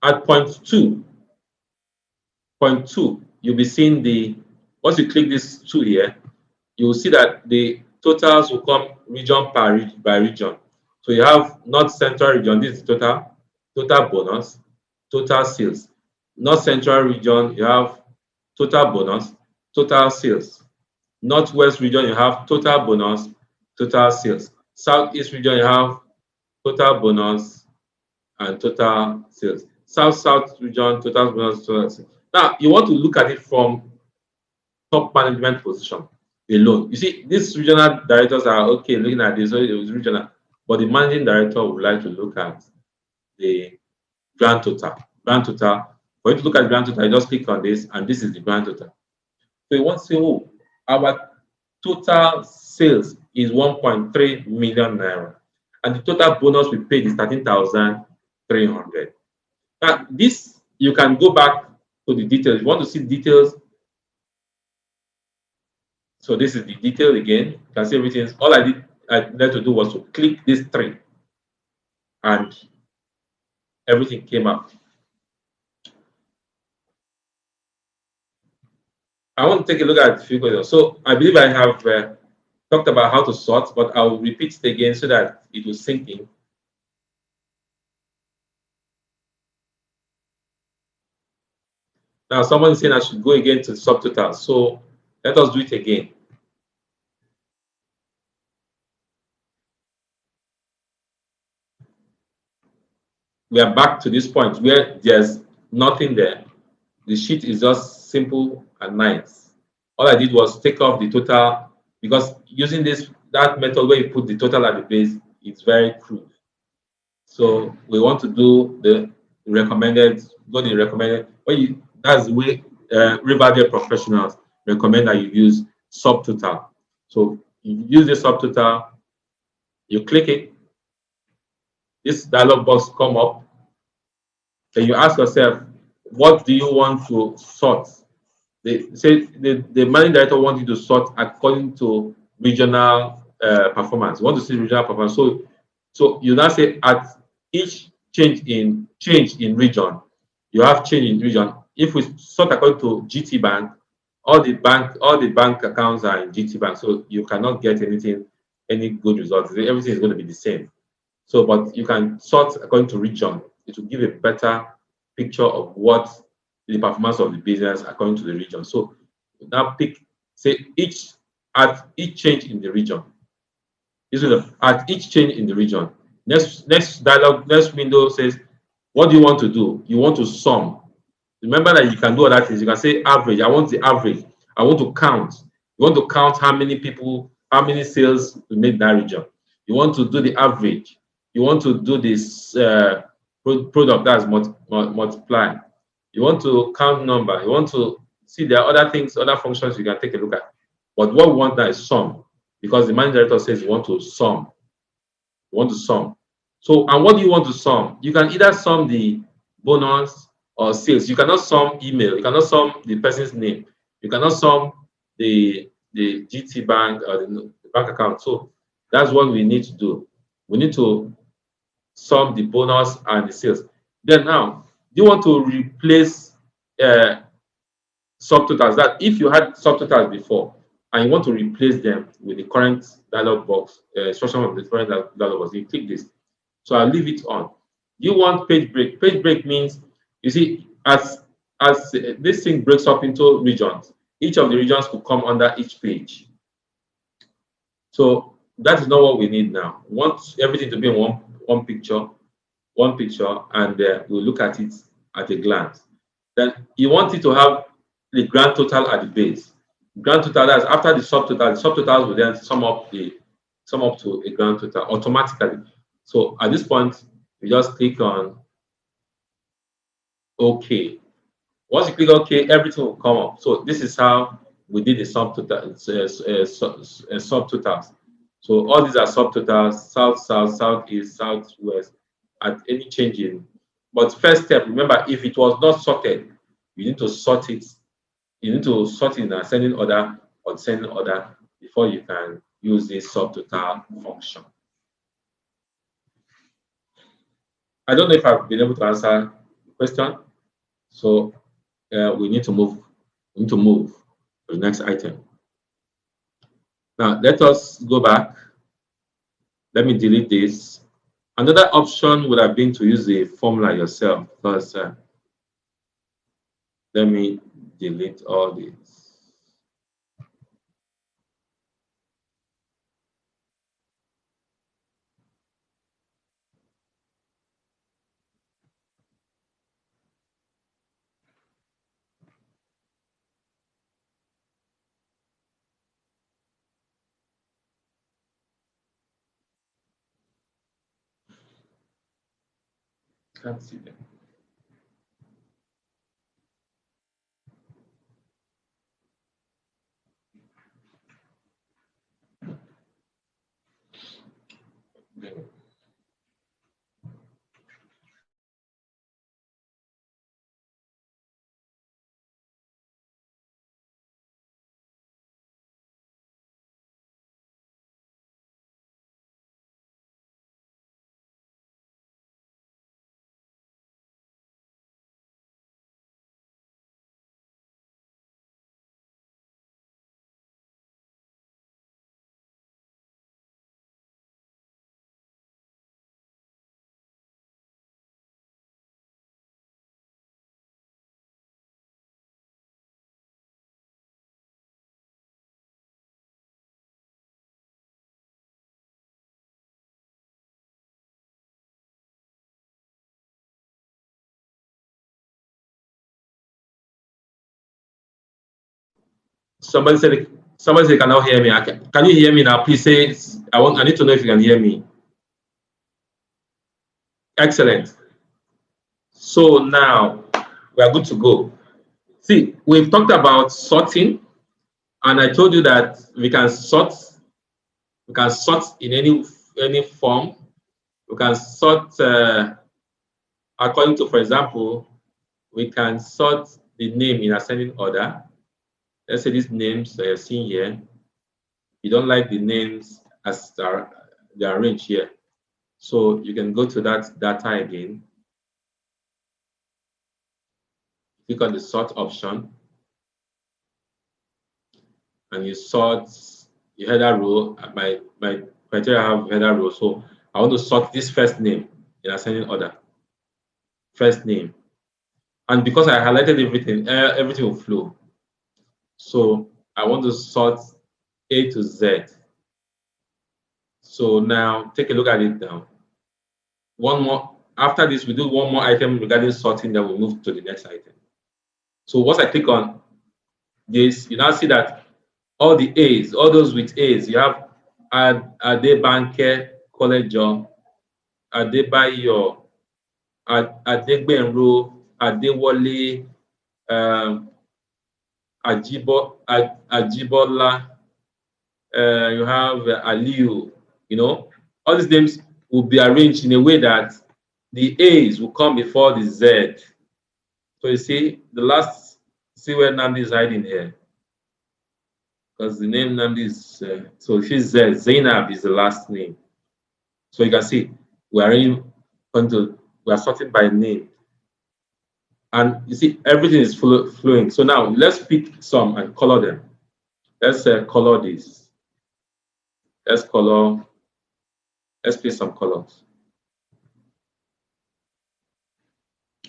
At point 2, you'll be seeing once you click this 2 here, you will see that the totals will come region by region. So you have North Central region, this is total bonus, total sales. North Central region, you have total bonus, total sales. Northwest region, you have total bonus, total sales. Southeast region, you have total bonus, and total sales. South region, total bonus, total sales. Now, you want to look at it from top management position alone. You see, these regional directors are okay looking at this, so it was regional, but the managing director would like to look at the grand total. Grand total. For you to look at the grand total, you just click on this, and this is the grand total. So you want to say, oh, our total sales is 1.3 million naira, and the total bonus we paid is 13,300. Now, this you can go back to the details. If you want to see details, so this is the detail again. You can see everything. All I had to do was to click this three, and everything came up. I want to take a look at a few questions. So I believe I have talked about how to sort, but I'll repeat it again so that it will sink in. Now, someone is saying I should go again to the subtotal. So let us do it again. We are back to this point where there's nothing there. The sheet is just simple and nice. All I did was take off the total, because using that method where you put the total at the base, it's very crude. So we want to do the recommended, that's the way Riverdale professionals recommend that you use subtotal. So you use the subtotal, you click it, this dialog box come up, then you ask yourself, what do you want to sort? They say the managing director wants you to sort according to regional performance. You want to see regional performance. So you now say at each change in region, you have change in region. If we sort according to GT Bank, all the bank accounts are in GT Bank, so you cannot get any good results. Everything is going to be the same. So, but you can sort according to region. It will give a better picture of what the performance of the business according to the region. So now pick, say at each change in the region. At each change in the region. Next window says, what do you want to do? You want to sum. Remember that you can do other things. You can say average. I want the average. I want to count. You want to count how many people, how many sales we made in that region. You want to do the average. You want to do this product that's multiply. You want to count number. You want to see there are other things, other functions you can take a look at. But what we want now is sum, because the managing director says you want to sum. You want to sum. So, and what do you want to sum? You can either sum the bonus or sales. You cannot sum email. You cannot sum the person's name. You cannot sum the GT bank or the bank account. So that's what we need to do. We need to sum the bonus and the sales. Then now, do you want to replace subtotals? That if you had subtotals before and you want to replace them with the current dialog box, instruction of the current dialog box, you click this. So I'll leave it on. You want page break. Page break means, you see, as this thing breaks up into regions, each of the regions could come under each page. So that is not what we need now. We want everything to be in one picture, and we'll look at it at a glance. Then you want it to have the grand total at the base. Grand total, that's after the subtotals will then sum up to a grand total automatically. So at this point, you just click on OK. Once you click OK, everything will come up. So this is how we did the subtotals. So all these are subtotals: south, southeast, southwest. At any change in, but first step, remember, if it was not sorted, you need to sort it. You need to sort it in ascending order or descending order before you can use this subtotal function. I don't know if I've been able to answer the question. So we need to move. We need to move to the next item. Now let us go back. Let me delete this. Another option would have been to use the formula yourself, because let me delete all this. Can't see them. Somebody said they cannot hear me. Can you hear me now? Please say I need to know if you can hear me. Excellent. So now we are good to go. See, we've talked about sorting, and I told you that we can sort in any form. We can sort according to, for example, we can sort the name in ascending order. Let's say these names that you're seeing here, you don't like the names as they're arranged here. So you can go to that data again, click on the sort option, and you sort your header row. My criteria have header row, so I want to sort this first name in ascending order. First name, and because I highlighted everything, everything will flow. So I want to sort A to Z. So now take a look at it now. One more, after this, we do one more item regarding sorting, then we'll move to the next item. So once I click on this, you now see that all the A's, all those with A's, you have Adebanke, Kolejo, Adebayo, Adegbenro, Adewole, Ajibola, you have Aliu, you know, all these names will be arranged in a way that the A's will come before the Z. So you see, the last, see where Nnamdi is hiding here. Because the name Nnamdi is, so if it's Z, Zainab is the last name. So you can see, we are sorting by name. And you see, everything is flowing. So now let's pick some and color them. Let's color this. Let's pick some colors.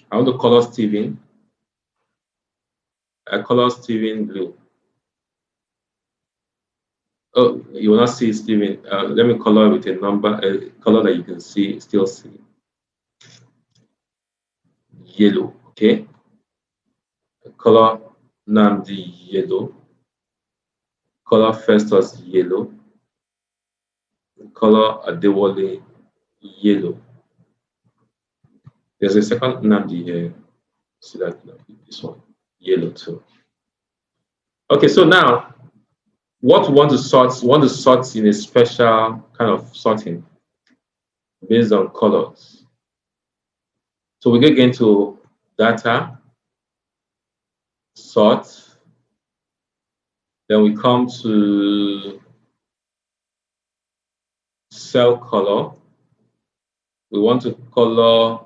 I want to color Steven. I color Steven blue. Oh, you will not see Steven. Let me color with a number, a color that you can still see. Yellow, okay? Color Nnamdi yellow. Color Festus yellow. Color Adewole yellow. There's a second Nnamdi here. See that? This one, yellow too. Okay, so now what we want to sort in a special kind of sorting based on colors. So we get into data, sort, then we come to cell color. We want to color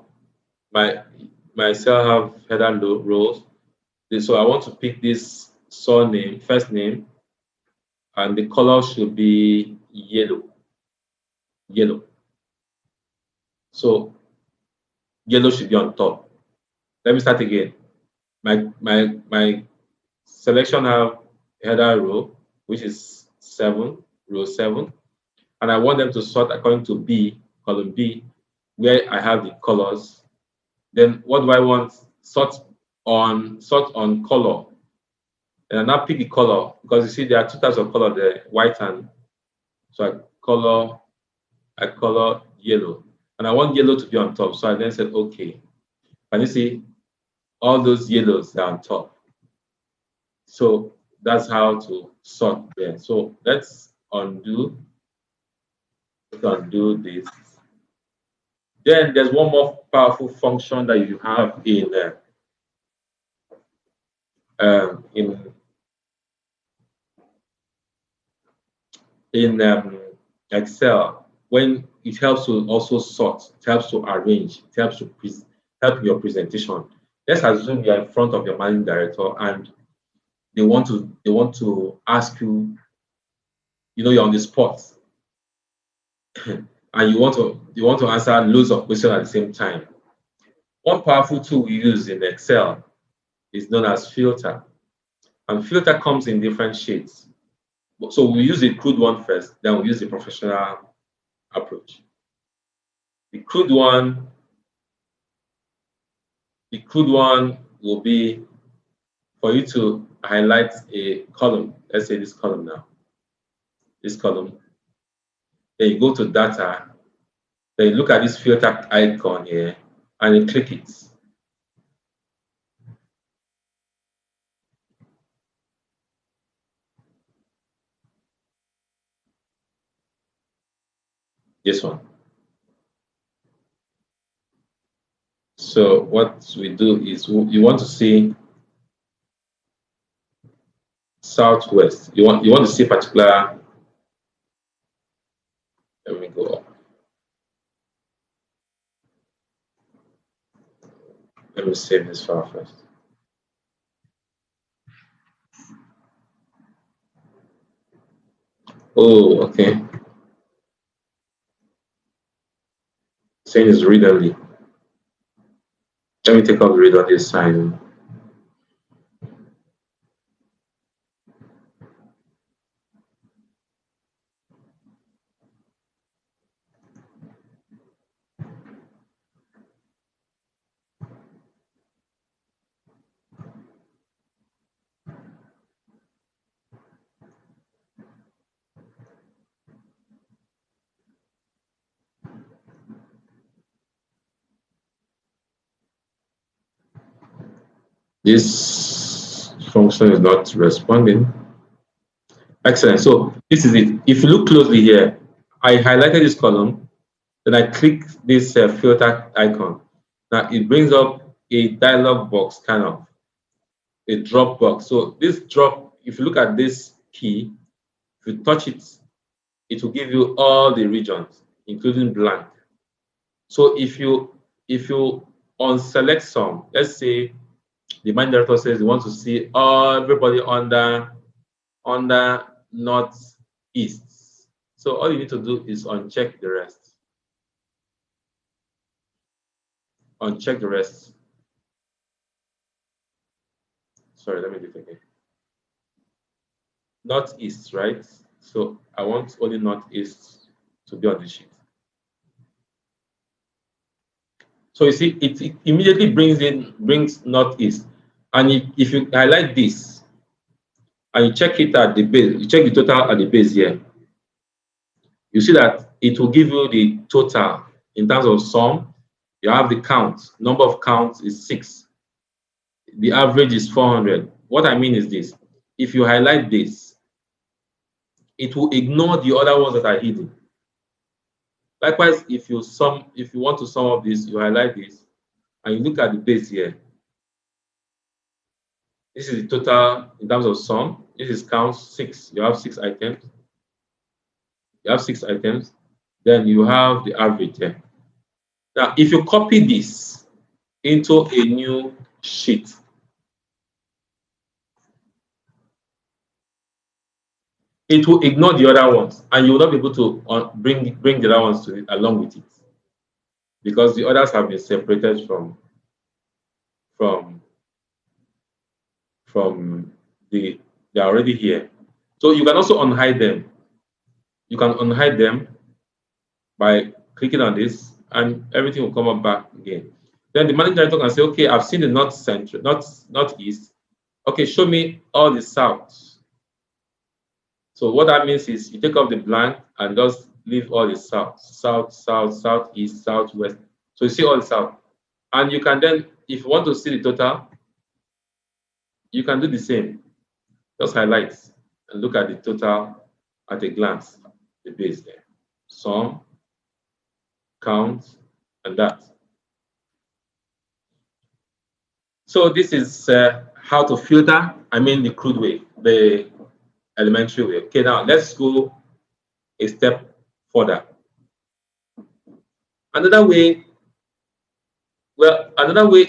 my cell have header rows. So I want to pick this surname, first name, and the color should be yellow. Yellow. So yellow should be on top. Let me start again. My selection have header row, which is 7, row 7, and I want them to sort according to B, column B, where I have the colors. Then what do I want? Sort on color. And I now pick the color because you see there are two types of color there, white and so I color yellow. and I want yellow to be on top. So I then said, okay, can you see all those yellows that are on top? So that's how to sort there. So let's undo this. Then there's one more powerful function that you have in Excel, when it helps to also sort, it helps to arrange, it helps to help your presentation. Let's assume you're in front of your managing director and they want to ask you, you're on the spot, and you want to answer loads of questions at the same time. One powerful tool we use in Excel is known as filter, and filter comes in different shades. So we use the crude one first, then we use the professional approach. The crude one will be for you to highlight a column. Let's say this column now. This column. Then you go to data. Then you look at this filter icon here and you click it. This one. So what we do is you want to see Southwest. You want to see particular. Let me go up. Let me save this file first. Oh, okay. Saying is read only. Let me take out the read on this side. This function is not responding. Excellent. So this is it. If you look closely here, I highlighted this column, then I click this filter icon. Now it brings up a dialog box, kind of a drop box. So this drop, if you look at this key, if you touch it, it will give you all the regions, including blank. So if you unselect some, let's say the managing director says you want to see everybody under northeast. So all you need to do is uncheck the rest. Uncheck the rest. Sorry, let me do it again. Northeast, right? So I want only northeast to be on the sheet. So you see, it immediately brings northeast. And if you highlight this and you check it at the base, you check the total at the base here, you see that it will give you the total in terms of sum. You have the count. Number of counts is 6. The average is 400. What I mean is this: if you highlight this, it will ignore the other ones that are hidden. Likewise, if you want to sum up this, you highlight this and you look at the base here. This is the total in terms of sum. This is count 6. You have 6 items. You have 6 items. Then you have the average here. Now, if you copy this into a new sheet, it will ignore the other ones, and you will not be able to bring the other ones to it along with it, because the others have been separated from they're already here. So you can also unhide them. You can unhide them by clicking on this, and everything will come up back again. Then the managing director can say, okay, I've seen the northeast. Okay, show me all the south. So what that means is you take off the blank and just leave all the south, southeast, southwest. So you see all the south. And you can then, if you want to see the total, you can do the same. Just highlight and look at the total at a glance, the base there. Sum, count, and that. So this is how to filter, I mean the crude way, the elementary way. Okay, now let's go a step further. Another way, well, another way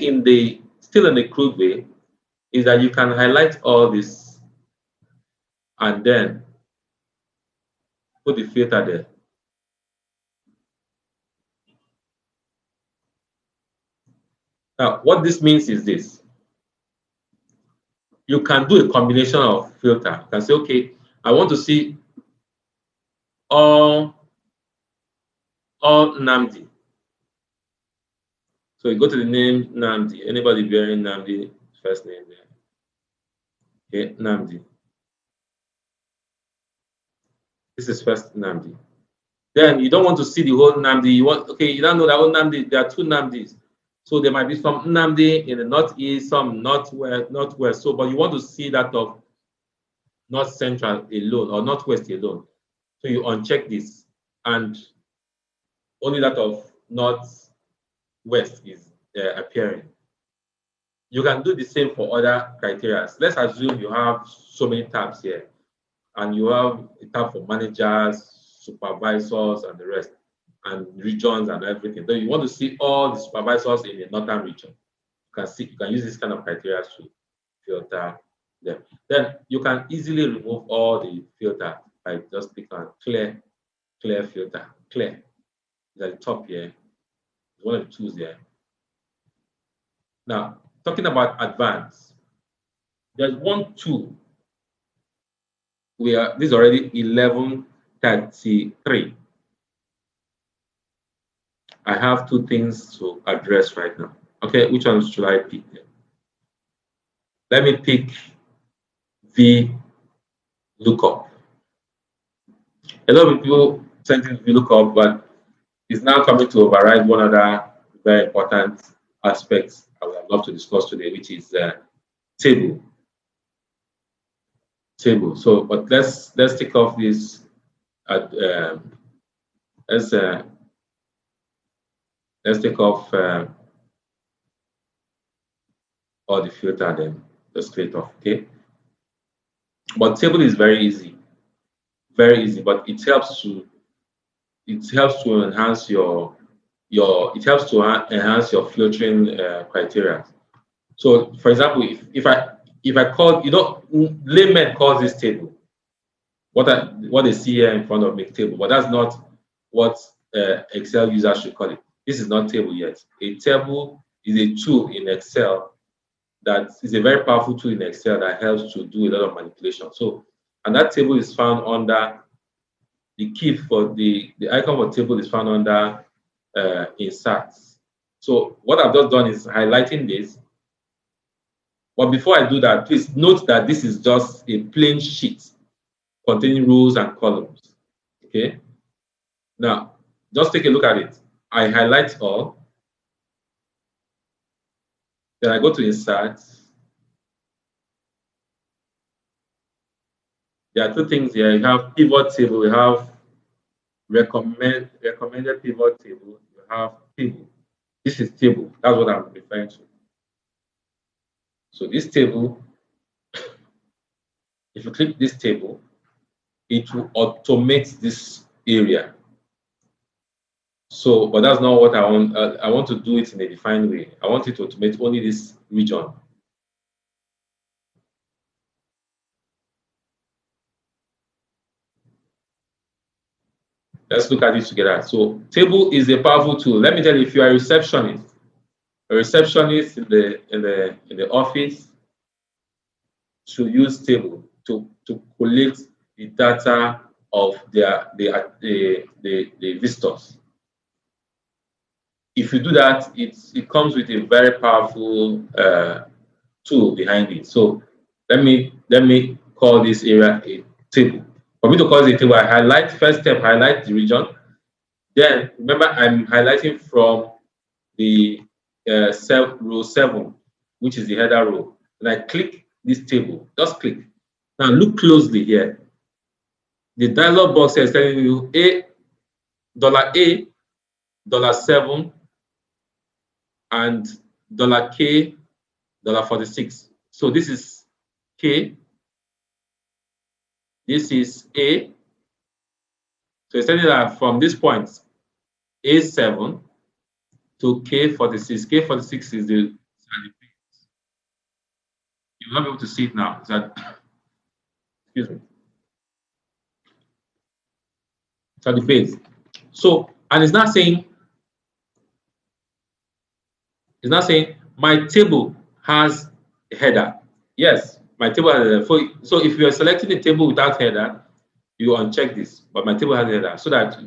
still in the crude way, is that you can highlight all this and then put the filter there. Now, what this means is this. You can do a combination of filter. You can say, okay, I want to see all Nnamdi. So you go to the name Nnamdi. Anybody bearing Nnamdi first name there? Okay, Nnamdi. This is first Nnamdi. Then you don't want to see the whole Nnamdi. You want, okay, you don't know that whole Nnamdi. There are two Nnamdis. So there might be some Nnamdi in the northeast, some northwest. So, but you want to see that of north central alone or northwest alone. So you uncheck this, and only that of northwest is appearing. You can do the same for other criteria. Let's assume you have so many tabs here, and you have a tab for managers, supervisors, and the rest, and regions and everything. Then you want to see all the supervisors in the northern region. You can use this kind of criteria to filter them. Then you can easily remove all the filter by just click on clear filter. Clear is at the top here. It's one of the tools there. Now, talking about advanced, there's one tool. This is already 11:33. I have two things to address right now. Okay, which ones should I pick? Let me pick VLOOKUP. A lot of people sent in VLOOKUP, but it's now coming to override one other very important aspect I would love to discuss today, which is table. So, but let's take off this. Let's take off all the filter, then just straight off. Okay. But table is very easy, but it helps to enhance your filtering criteria. So, for example, if I call, laymen call this table what they see here in front of me, table, but that's not what Excel users should call it. This is not table yet. A table is a tool in Excel that is a very powerful tool in Excel that helps to do a lot of manipulation. So, and that table is found under the key for the icon for table is found under inserts. So what I've just done is highlighting this. But before I do that, please note that this is just a plain sheet containing rows and columns. Okay. Now, just take a look at it. I highlight all. Then I go to insert. There are two things here. You have pivot table. We have recommended pivot table. You have table. This is table. That's what I'm referring to. So this table, if you click this table, it will automate this area. So, but that's not what I want. I want to do it in a defined way. I want it to automate only this region. Let's look at this together. So, table is a powerful tool. Let me tell you, if you are a receptionist in the office, should use table to collect the data of the visitors. If you do that, it comes with a very powerful tool behind it. So let me call this area a table. For me to call it a table, I highlight first step, highlight the region. Then remember, I'm highlighting from the row 7, which is the header row. And I click this table. Just click. Now look closely here. The dialog box is telling you $A, $7, and $K, $46. So this is K. This is A. So it's telling you that from this point, A7 to K46. K46 is the base. You will not be able to see it now. Excuse me. It's at the base. So, and it's not saying my table has a header. Yes, my table has a header. So if you are selecting a table without header, you uncheck this. But my table has a header, so that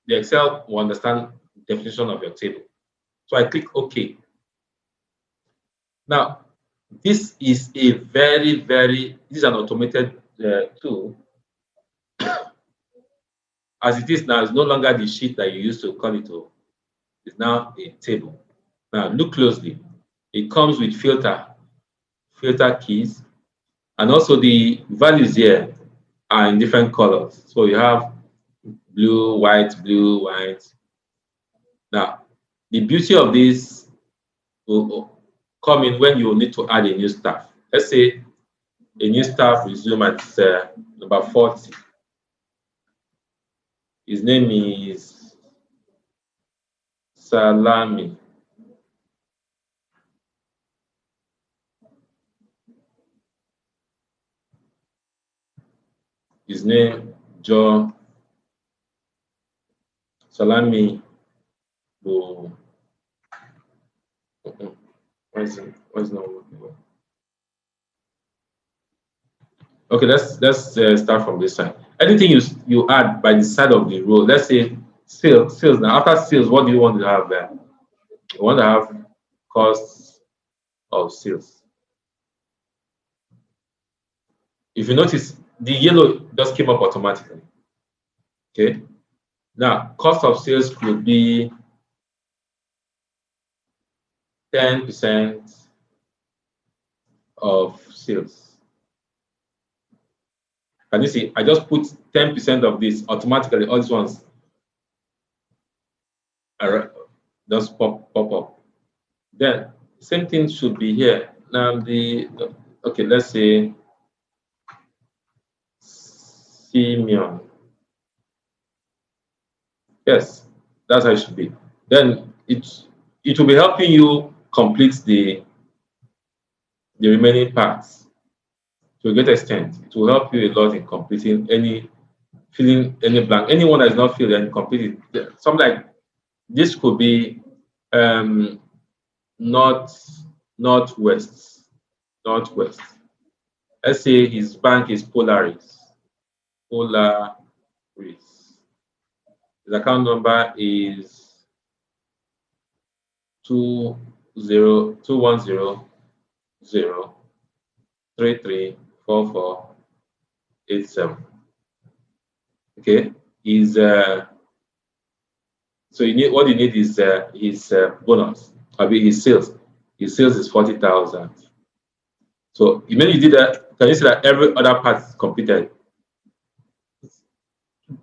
the Excel will understand the definition of your table. So I click OK. Now, this is a this is an automated tool. As it is now, it's no longer the sheet that you used to call it. It's now a table. Now, look closely. It comes with filter keys, and also the values here are in different colors. So you have blue, white, blue, white. Now, the beauty of this will come in when you need to add a new staff. Let's say a new staff resume at number 40. His name is Salami. His name Joe Salami. Why is it not working? Okay, let's start from this side. Anything you add by the side of the row, let's say sales. Now, after sales, what do you want to have there? You want to have costs of sales. If you notice, the yellow just came up automatically. Okay. Now, cost of sales could be 10% of sales. Can you see? I just put 10% of this automatically. All these ones are just pop up. Then same thing should be here. Now okay, let's say Simeon. Yes, that's how it should be. Then it will be helping you complete the remaining parts to a great extent. It will help you a lot in completing filling any blank. Anyone that is not filled and complete it. Something like this could be northwest. Let's say his bank is Polaris. His account number is 210-334487. Okay, so what you need is his bonus. I mean his sales. His sales is 40,000. So when you did that, can you see that every other part is completed?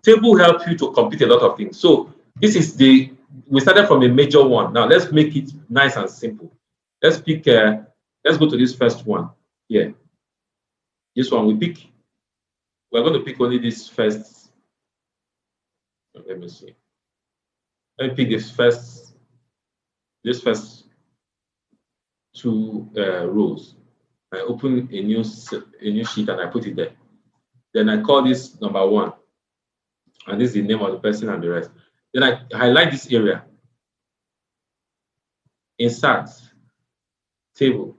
Table helps you to complete a lot of things. So this is we started from a major one. Now let's make it nice and simple. Let's pick. Let's go to this first one here. This one we pick. We're going to pick only this first. Let me see. Let me pick this first two rows. I open a new sheet and I put it there. Then I call this number 1, and this is the name of the person and the rest. Then I highlight this area. Insert table.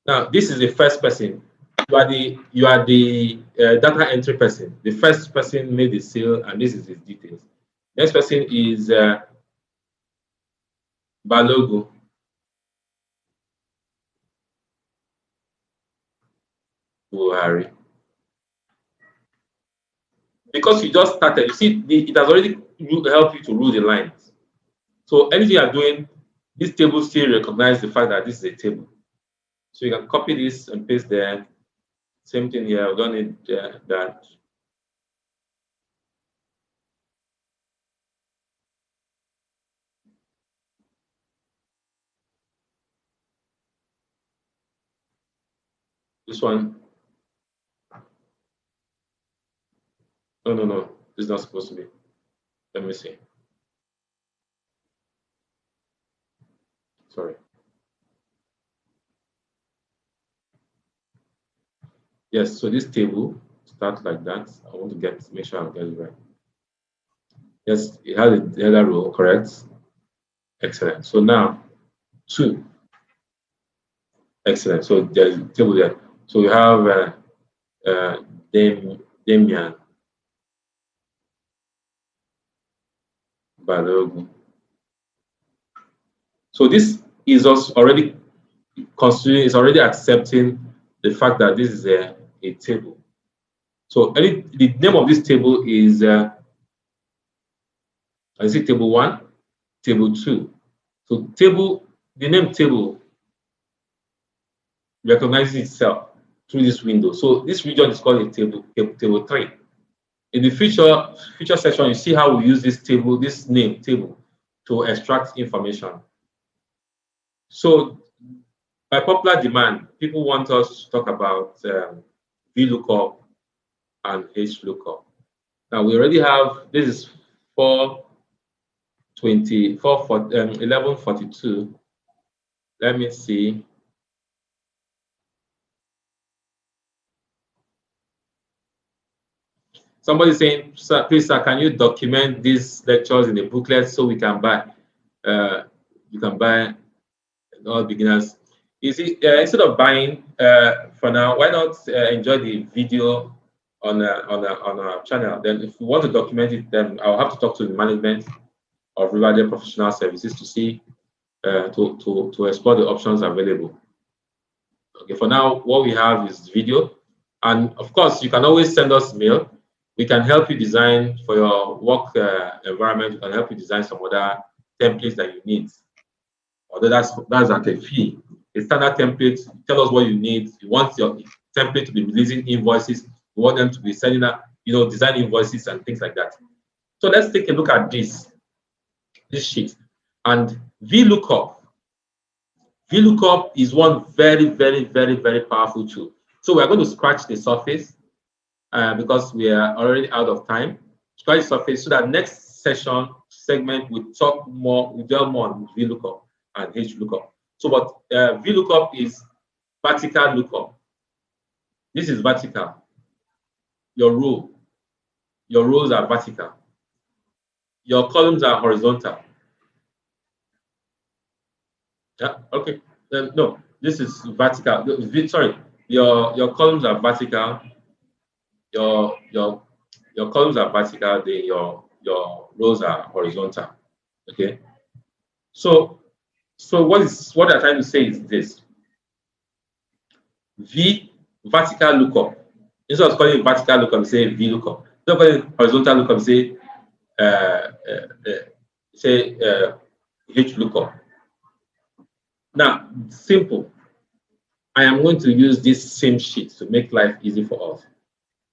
Now this is the first person. You are the data entry person. The first person made the sale, and this is his details. Next person is Balogo. Buhari. Because you just started, you see, it has already helped you to rule the lines. So anything you are doing, this table still recognizes the fact that this is a table. So you can copy this and paste there. Same thing here. We don't need that. This one. No. This is not supposed to be. Let me see. Sorry. Yes, so this table starts like that. I want to make sure I get it right. Yes, it has a header row, correct? Excellent. So now, 2. Excellent. So there's a table there. So we have Damian Balogun. So this is also already considering, it's already accepting the fact that this is a table. So the name of this table is I see table 1, table 2. So the name table recognizes itself through this window. So this region is called a table 3. In the future section, you see how we use this name table, to extract information. So by popular demand, people want us to talk about VLOOKUP and HLOOKUP. Now we already have, this is 1142. Let me see. Somebody saying, sir, please, sir, can you document these lectures in a booklet so we can buy? You can buy all beginners. You see, instead of buying for now, why not enjoy the video on our channel? Then, if you want to document it, then I'll have to talk to the management of Riverdale Professional Services to see to explore the options available. Okay, for now, what we have is video, and of course, you can always send us mail. We can help you design for your work environment. We can help you design some other templates that you need. Although that's at a fee. A standard template, tell us what you need. You want your template to be releasing invoices. You want them to be sending out, design invoices and things like that. So let's take a look at this sheet. And VLOOKUP. VLOOKUP is one very, very, very, very powerful tool. So we're going to scratch the surface because we are already out of time. Scratch the surface so that next segment we delve more on VLOOKUP and HLOOKUP. So, but VLOOKUP is vertical lookup. This is vertical. Your rows are vertical. Your columns are horizontal. Yeah. Okay. No, this is vertical. Sorry, your columns are vertical. Your columns are vertical. Then your rows are horizontal. Okay. So what I'm trying to say is this: vertical lookup. Instead of calling it vertical lookup, say VLOOKUP. Instead of calling it horizontal lookup, say HLOOKUP. Now, simple. I am going to use this same sheet to make life easy for us.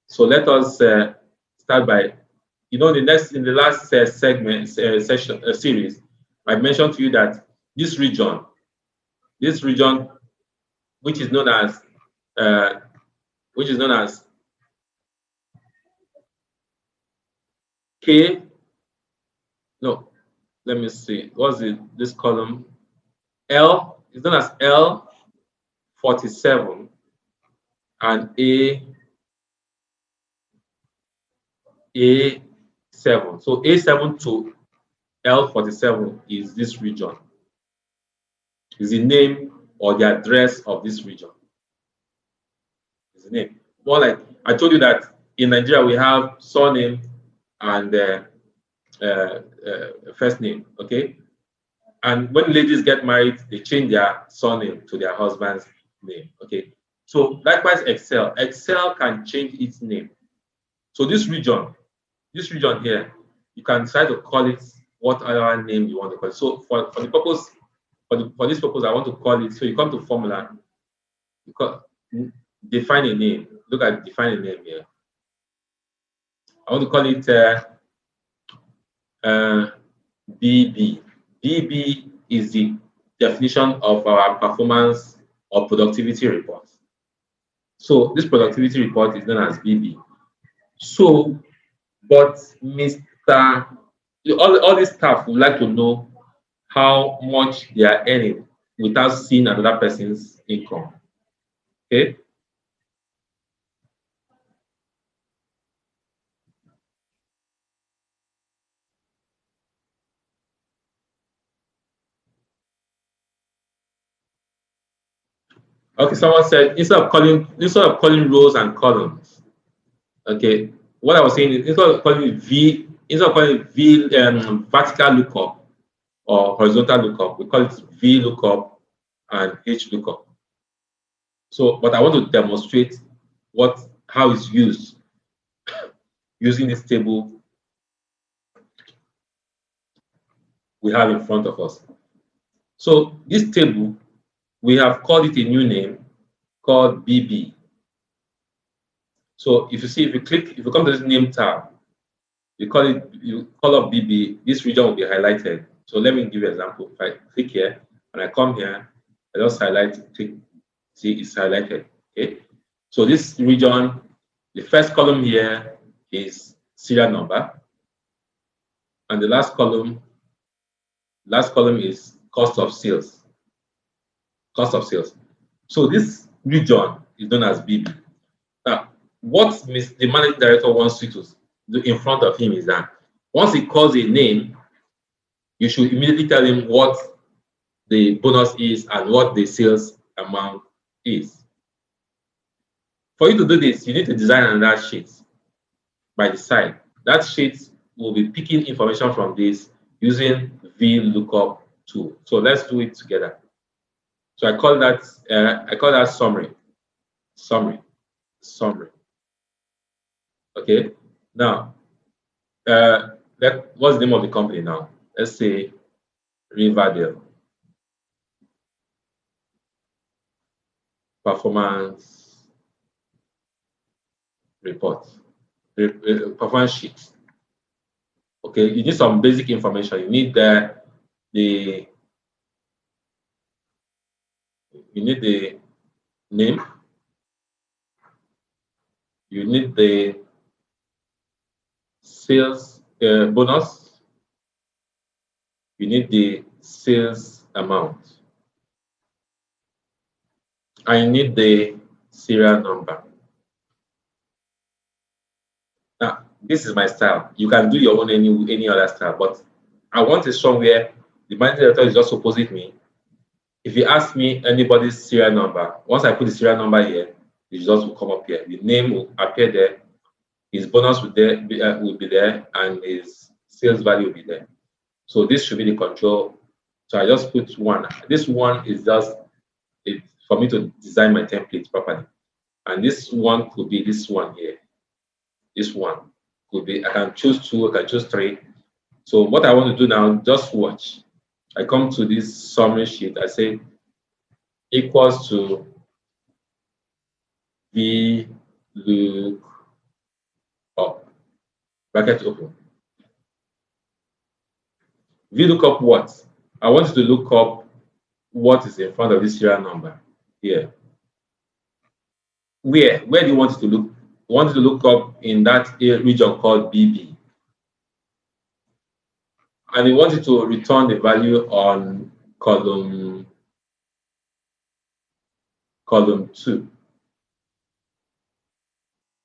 So let us start by, in the last series, I mentioned to you that this region, which is known as K. No, let me see. What's it? This column L is known as L47 and A7. So A7 to L47 is this region. Is the name or the address of this region. Is the name. More like I told you that in Nigeria we have surname and first name. Okay. And when ladies get married, they change their surname to their husband's name. Okay. So likewise, Excel can change its name. So this region here, you can try to call it what other name you want to call it. So for the purpose, for this purpose, I want to call it. So you come to formula, define a name. Look at define a name here. I want to call it BB. BB is the definition of our performance or productivity report. So this productivity report is known as BB. So, but Mr. All these staff would like to know how much they are earning without seeing another person's income. Okay. Okay, someone said instead of calling rows and columns. Okay, what I was saying is instead of calling vertical lookup or horizontal lookup, we call it VLOOKUP and HLOOKUP. So, but I want to demonstrate how it's used using this table we have in front of us. So this table, we have called it a new name called BB. So if you come to this name tab, you call up BB, this region will be highlighted. So let me give you an example. If I click here and I come here, I just highlight, see it's highlighted. Okay. So this region, the first column here is serial number, and the last column is cost of sales. Cost of sales. So this region is known as BB. Now, what the managing director wants you to do in front of him is that once he calls a name, you should immediately tell him what the bonus is and what the sales amount is. For you to do this, you need to design another sheet by the side. That sheet will be picking information from this using VLOOKUP tool. So let's do it together. So I call that summary. Okay. Now, what's the name of the company now? Let's say Riverdale. Performance report. Performance sheet. Okay, you need some basic information. You need the name. You need the sales bonus. You need the sales amount. I need the serial number. Now, this is my style. You can do your own any other style, but I want a song where the managing director is just opposite me. If you ask me anybody's serial number, once I put the serial number here, the results will come up here. The name will appear there. His bonus will be there, and his sales value will be there. So this should be the control. So I just put one. This one is just for me to design my template properly. And this one could be this one here. This one could be, I can choose 2, I can choose 3. So what I want to do now, just watch. I come to this summary sheet, I say equals to VLOOKUP, bracket open. VLOOKUP what? I want you to look up what is in front of this serial number here. Where do you want it to look? I want you to look up in that region called BB. And we want you to return the value on column 2.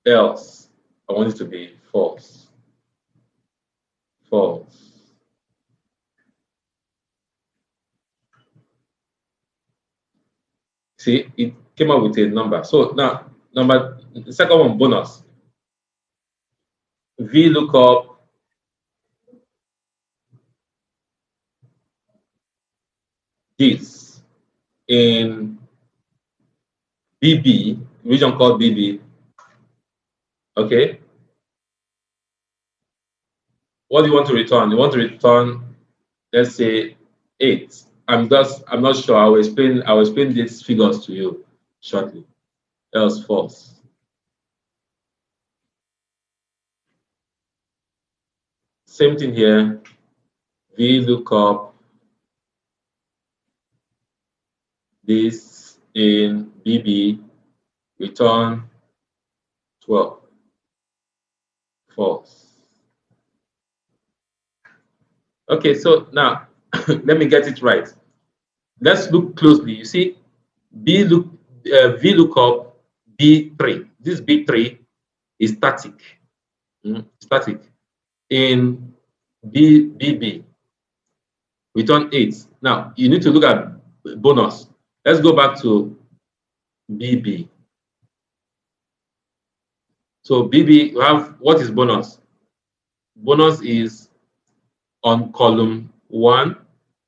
Else, I want it to be false. False. See, it came up with a number. So now, the second one, bonus. VLOOKUP this in BB, region called BB. Okay. What do you want to return? You want to return, let's say 8. I'm not sure. I'll explain these figures to you shortly. Else false. Same thing here. VLOOKUP this in BB, return 12. False. Okay, so now let me get it right. Let's look closely. You see, VLOOKUP B3. This B3 is static. Static. In BB, return 8. Now you need to look at bonus. Let's go back to BB. So BB, you have what is bonus? Bonus is on column 1,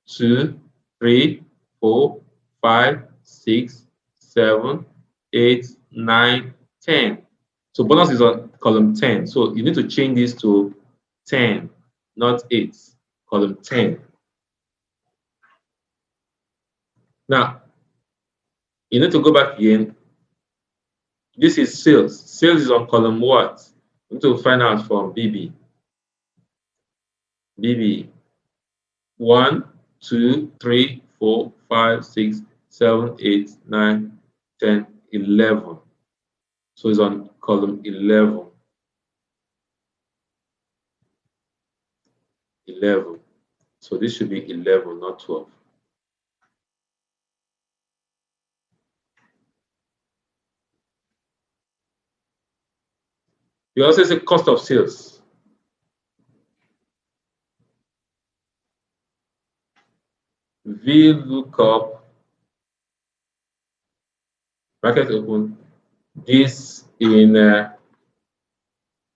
2, 3, 4, 5, 6, 7, 8, 9, 10. So bonus is on column 10. So you need to change this to 10, not 8, column 10. Now, you need to go back again. This is sales. Sales is on column what? You need to find out from BB. BB 1, 2, 3, 4, 5, 6, 7, 8, 9, 10, 11. So it's on column 11. 11. So this should be 11, not 12. You also say cost of sales. VLOOKUP, bracket open, this in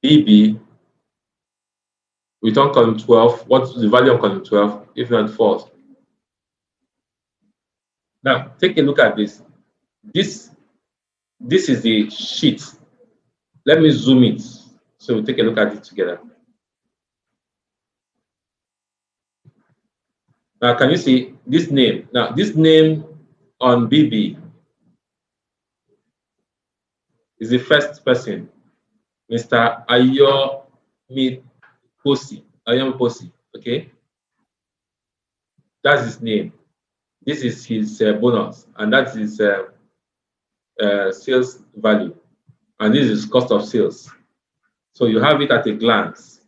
BB, return column 12. What's the value of column 12 if not false? Now, take a look at this. This is the sheet. Let me zoom it so we'll take a look at it together. Now, can you see this name? Now, this name on BB is the first person, Mr. Ayeni Posi. Okay, that's his name. This is his bonus, and that's his sales value, and this is cost of sales. So you have it at a glance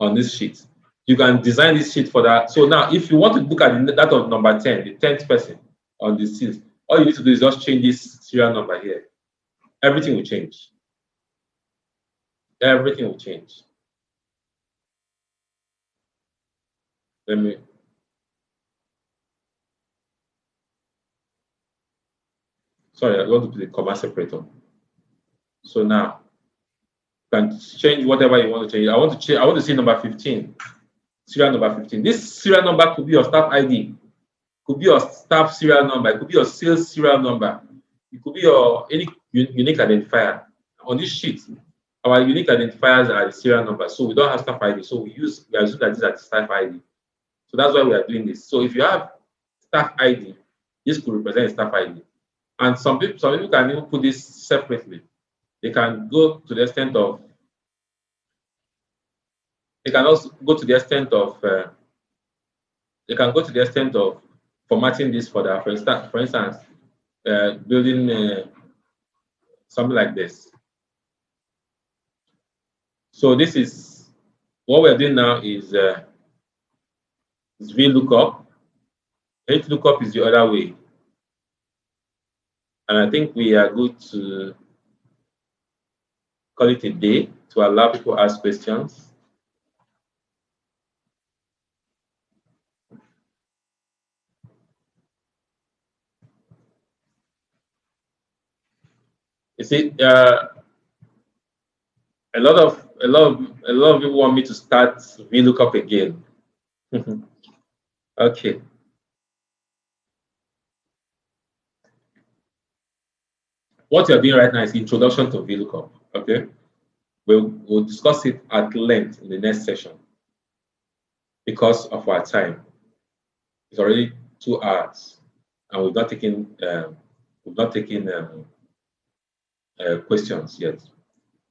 on this sheet. You can design this sheet for that. So now, if you want to look at that of number 10, the 10th person on the sales, all you need to do is just change this serial number here. Everything will change. Everything will change. Let me. Sorry, I want to put the comma separator. So now, you can change whatever you want to change. I want to see number 15. Serial number 15. This serial number could be your staff ID, could be your staff serial number, it could be your sales serial number, it could be your any unique identifier. On this sheet, our unique identifiers are the serial number, so we don't have staff ID, so we assume that these are the staff ID. So that's why we are doing this. So if you have staff ID, this could represent staff ID. And some people can even put this separately. They can go to the extent of formatting this for that. For instance, building something like this. So this is what we're doing now is VLOOKUP. HLOOKUP is the other way. And I think we are good to call it a day to allow people to ask questions. You see, a lot of people want me to start VLOOKUP again. Okay. what you're doing right now is introduction to VLOOKUP. Okay, we'll discuss it at length in the next session because of our time. It's already 2 hours, and we've not taken questions yet.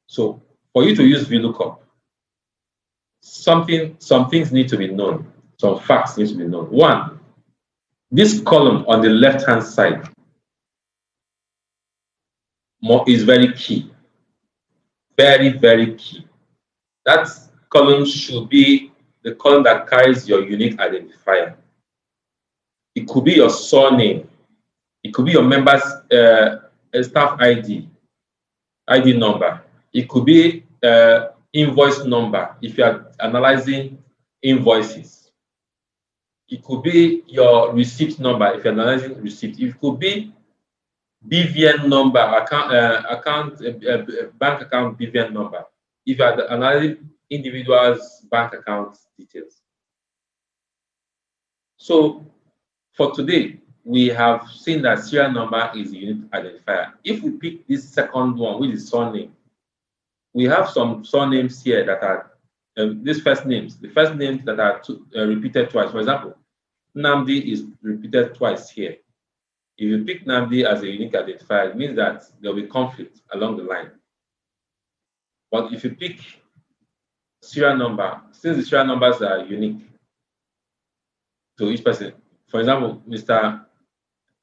So for you to use VLOOKUP, some things need to be known. Some facts need to be known. One, this column on the left-hand side is very key. Very, very key. That column should be the column that carries your unique identifier. It could be your surname. It could be your member's staff ID number. It could be invoice number if you are analyzing invoices. It could be your receipt number if you're analyzing receipt. It could be BVN number, bank account BVN number if you are analyzing individuals' bank account details. So for today, we have seen that serial number is a unique identifier. If we pick this second one, which is surname, we have some surnames here that are these first names. The first names that are repeated twice. For example, Nnamdi is repeated twice here. If you pick Nnamdi as a unique identifier, it means that there will be conflict along the line. But if you pick serial number, since the serial numbers are unique to each person, for example, Mr.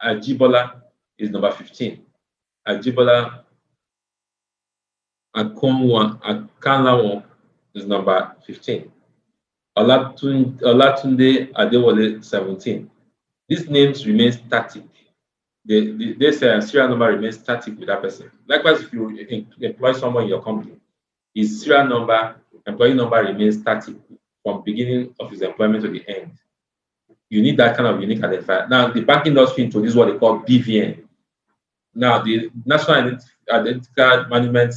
Ajibola is number 15. Ajibola Akanlawo is number 15. Olatunde Adewale 17. These names remain static. This serial number remains static with that person. Likewise, if you employ someone in your company, his serial number, employee number remains static from beginning of his employment to the end. You need that kind of unique identifier. Now, the banking industry introduced what they call BVN. Now, the National Identical Management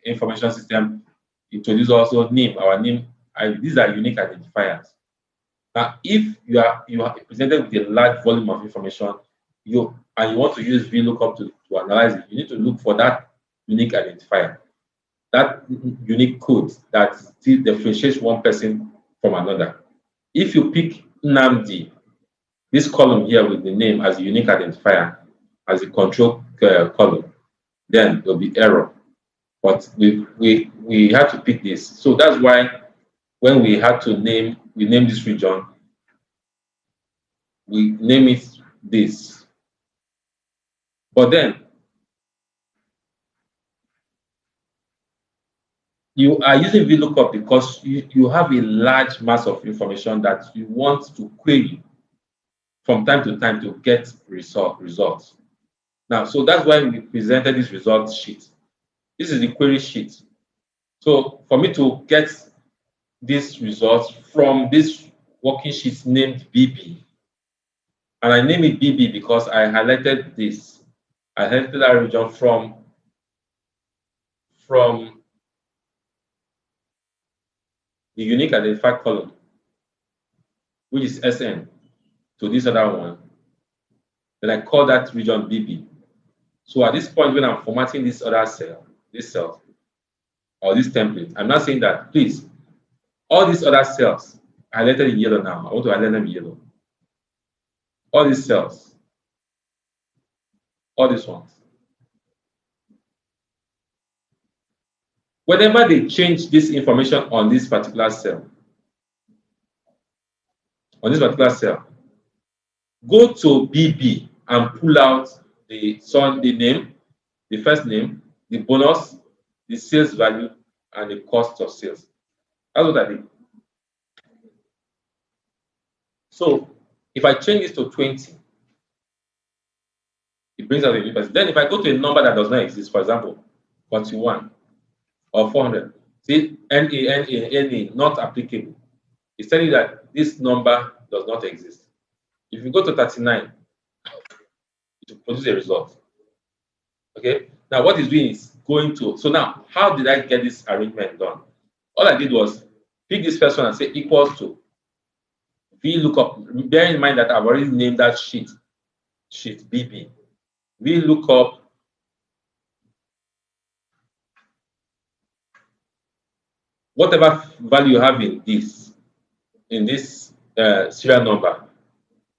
Information System introduced also NIM, our NIM. These are unique identifiers. Now, if you are presented with a large volume of information, you want to use VLOOKUP to analyze it, you need to look for that unique identifier, that unique code that still differentiates one person from another. If you pick Nnamdi, this column here with the name as a unique identifier, as a control column, then there'll be error. But we had to pick this. So that's why when we had to name this region, we name it this. But then you are using VLOOKUP because you have a large mass of information that you want to query from time to time to get results. Now, so that's why we presented this result sheet. This is the query sheet. So for me to get these results from this working sheet named BB, and I name it BB because I highlighted this. I highlighted that region from the unique identifier column, which is SN, to this other one. Then I call that region BB. So at this point, when I'm formatting this other cell, or this template, I'm not saying that, please, all these other cells highlighted in yellow now, I want to highlight them in yellow. All these cells, all these ones. Whenever they change this information on this particular cell, go to BB and pull out the name, the first name, the bonus, the sales value, and the cost of sales. That's what I did. So if I change this to 20, it brings out a new person. Then if I go to a number that does not exist, for example, 41 or 400, see, NA, not applicable. It's telling you that this number does not exist. If you go to 39, it will produce a result. Okay? Now, what it's doing is going to, so now, how did I get this arrangement done? All I did was pick this first one and say equals to VLOOKUP. Bear in mind that I've already named that sheet BB. VLOOKUP whatever value you have in this serial number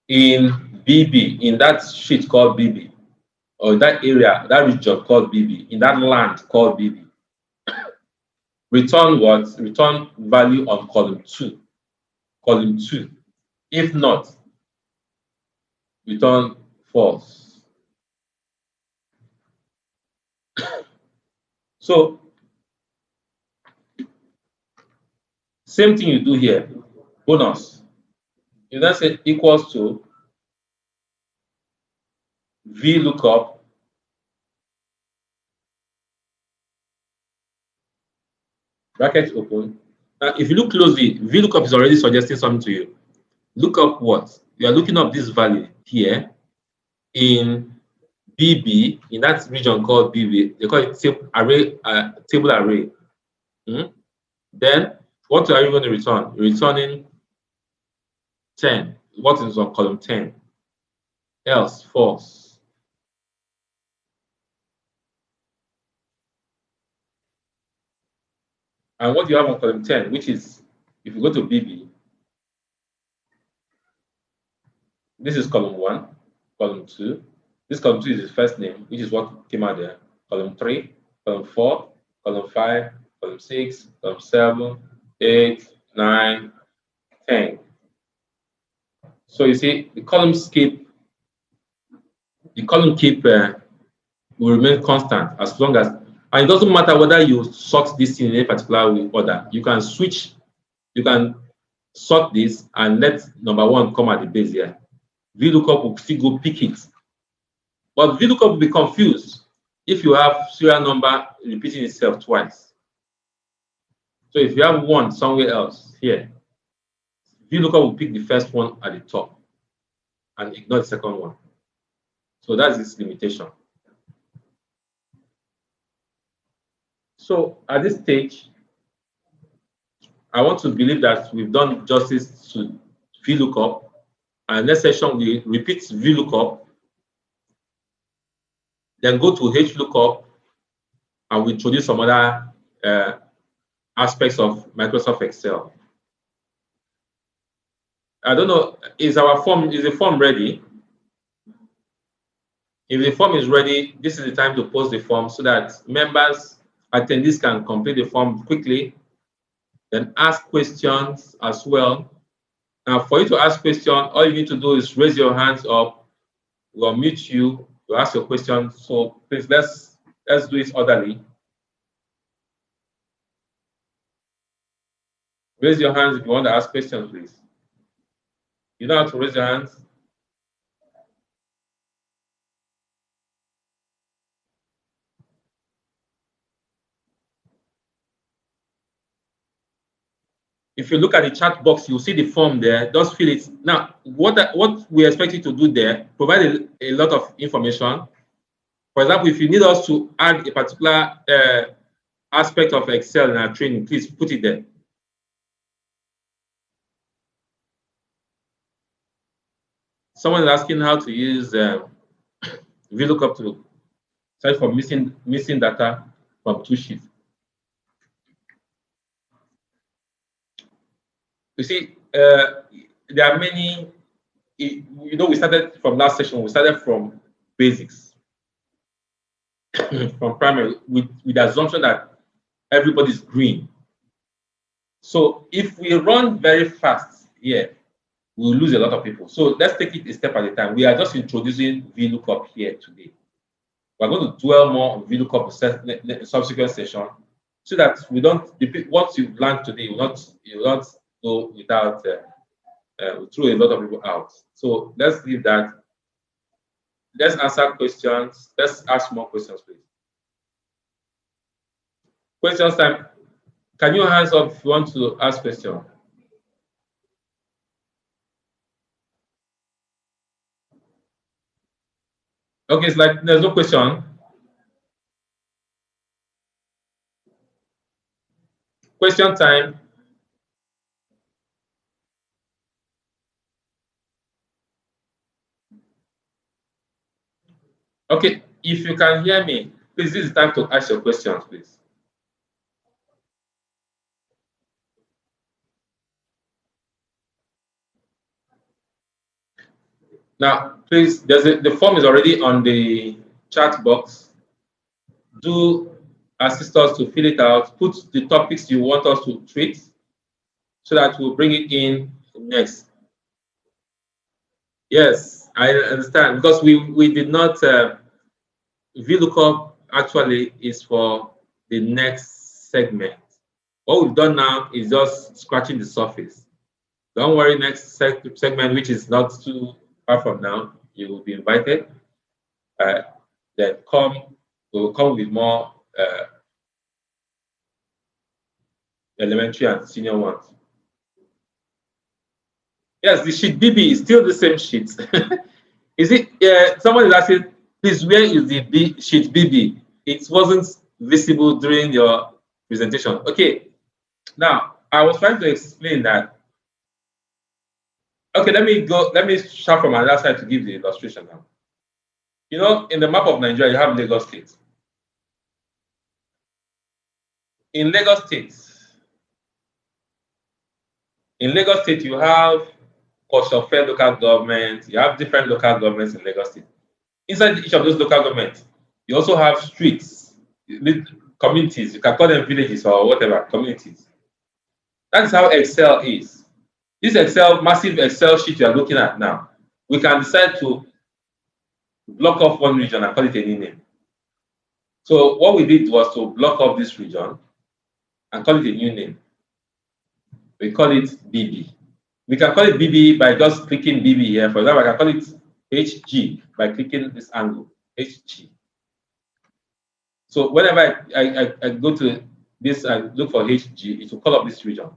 in BB, in that sheet called BB, or that area, that region called BB, in that land called BB, return what? Return value on column 2. Column 2. If not, return false. So, same thing you do here. Bonus. You then say equals to VLOOKUP bracket open. Now, if you look closely, VLOOKUP is already suggesting something to you. Look up what? You are looking up this value here in BB, in that region called BB. They call it table array. Then, what are you going to return? You're returning 10. What is on column 10? Else, false. And what you have on column 10, which is, if you go to BB, this is column 1, column 2. This column 2 is his first name, which is what came out there. Column 3, column 4, column 5, column 6, column 7, 8, 9, 10. So you see, the column will remain constant as long as, and it doesn't matter whether you sort this in a particular order. You can switch, you can sort this and let number 1 come at the base here. VLOOKUP will still go pick it. But VLOOKUP will be confused if you have serial number repeating itself twice. So if you have 1 somewhere else here, VLOOKUP will pick the first one at the top and ignore the second one. So that's its limitation. So at this stage, I want to believe that we've done justice to VLOOKUP. And next session, we repeat VLOOKUP, then go to HLOOKUP, and we introduce some other aspects of Microsoft Excel. I don't know, is the form ready? If the form is ready, this is the time to post the form so that members, attendees can complete the form quickly, then ask questions as well. Now, for you to ask questions, all you need to do is raise your hands up. We'll mute you to ask your question. So please, let's do it orderly. Raise your hands if you want to ask questions, please. You know how to raise your hands? If you look at the chat box, you'll see the form there. Just fill it. Now, what we expect you to do there, provide a lot of information. For example, if you need us to add a particular aspect of Excel in our training, please put it there. Someone is asking how to use VLOOKUP to search for missing data from 2 sheets. You see, there are many, you know, we started from last session, we started from basics, from primary, with the assumption that everybody's green. So if we run very fast here, we'll lose a lot of people. So let's take it a step at a time. We are just introducing VLOOKUP here today. We're going to dwell more on VLOOKUP in subsequent session so that we don't, once you've learned today, you will not go without, throw a lot of people out. So let's leave that. Let's answer questions. Let's ask more questions, please. Questions time. Can you hands up if you want to ask questions? Okay, it's like there's no question. Question time. Okay, if you can hear me, please, this is time to ask your questions, please. Now, please, the form is already on the chat box. Do assist us to fill it out. Put the topics you want us to treat so that we'll bring it in next. Yes, I understand, because we did not. VLOOKUP actually is for the next segment. What we've done now is just scratching the surface. Don't worry, next segment, which is not too far from now, you will be invited. Then we'll come with more elementary and senior ones. Yes, the sheet BB is still the same sheet. Is it? Someone is asking, please, where is the sheet BB? It wasn't visible during your presentation. Okay. Now, I was trying to explain that. Okay, let me start from another side to give the illustration now. You know, in the map of Nigeria, you have Lagos State. In Lagos State, you have Kosofe local government. You have different local governments in Lagos State. Inside each of those local governments, you also have streets, communities. You can call them villages or whatever, communities. That's how Excel is. This massive Excel sheet you are looking at now, we can decide to block off one region and call it a new name. So what we did was to block off this region and call it a new name. We call it BB. We can call it BB by just clicking BB here. For example, I can call it HG by clicking this angle, HG. So whenever I go to this and look for HG, it will call up this region.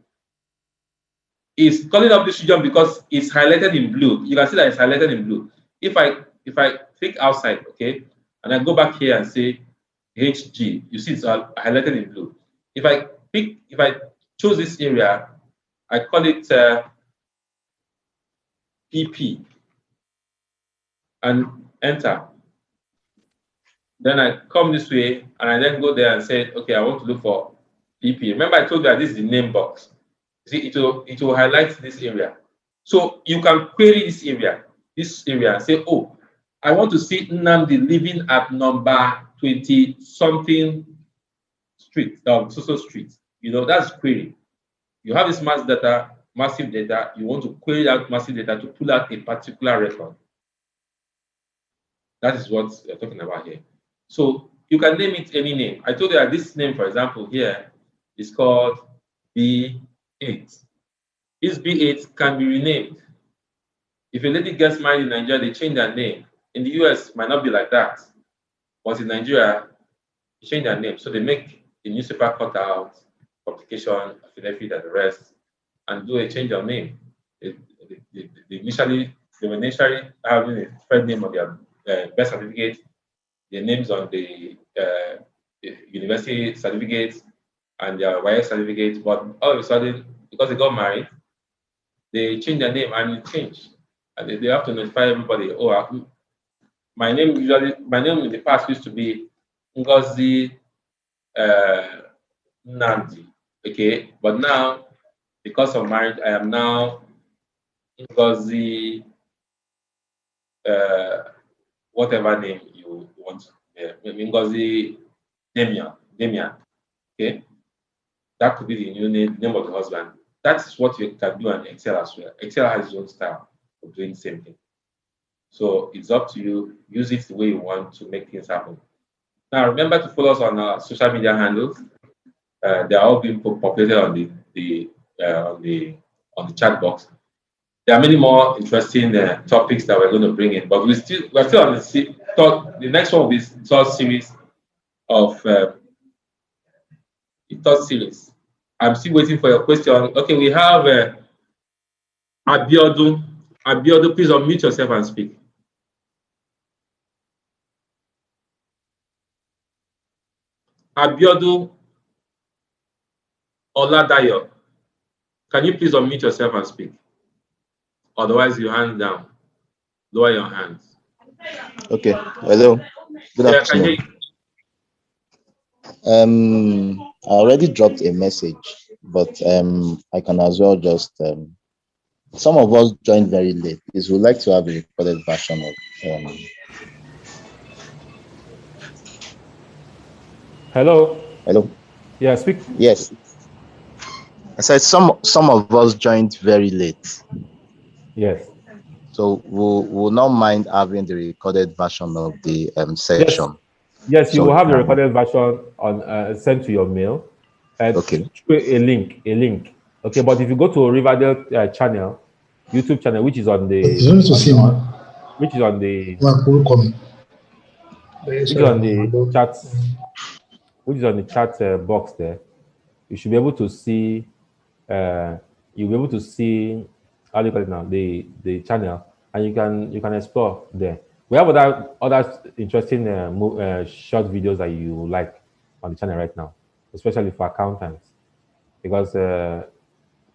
It's calling up this region because it's highlighted in blue. You can see that it's highlighted in blue. If I click outside, okay, and I go back here and say HG, you see it's highlighted in blue. If I choose this area, I call it PP and enter. Then I come this way and I then go there and say, okay, I want to look for PP. Remember, I told you that this is the name box. See, it will highlight this area. So you can query this area and say, oh, I want to see Nnamdi living at number 20 something street, so street. You know, that's query. You have this massive data. You want to query that massive data to pull out a particular record. That is what we're talking about here. So you can name it any name. I told you that this name, for example, here is called B8. This B8 can be renamed. If a lady gets married in Nigeria, they change their name. In the US, it might not be like that. But in Nigeria, they change their name. So they make a newspaper cutout, publication, affidavit, and the rest, and do a change of name. They were initially having a different name on their birth certificate, their names on the university certificates, and their YS certificates. But all of a sudden, because they got married, they changed their name and it changed. And they have to notify everybody. Oh, my name in the past used to be Ngozi Nnamdi. Okay, but now because of marriage, I am now Ngozi whatever name you want. Ngozi Damian. Okay, that could be the new name of the husband. That's what you can do in Excel as well. Excel has its own style of doing the same thing. So it's up to you. Use it the way you want to make things happen. Now, remember to follow us on our social media handles. They are all being populated on the chat box. There are many more interesting topics that we're going to bring in, but we're still on the next one will be the third series of the third series. I'm still waiting for your question. Okay, we have Abiodun. Abiodun, please unmute yourself and speak. Abiodun Oladayo, can you please unmute yourself and speak? Otherwise, your hand down. Lower your hands. Okay. Hello. Good afternoon. I already dropped a message, but I can as well just some of us joined very late. Is we like to have a recorded version of. Hello. Hello. Yeah, speak. Yes. I said some of us joined very late. Yes. So we'll not mind having the recorded version of the session. Yes, you So will have the recorded version on sent to your mail. Okay. A link. Okay, but if you go to Riverdale channel, YouTube channel, which is on the which is on the chat box there, you should be able to see. You'll be able to see how do you call it now, the channel, and you can explore there. We have other interesting short videos that you like on the channel right now, especially for accountants, because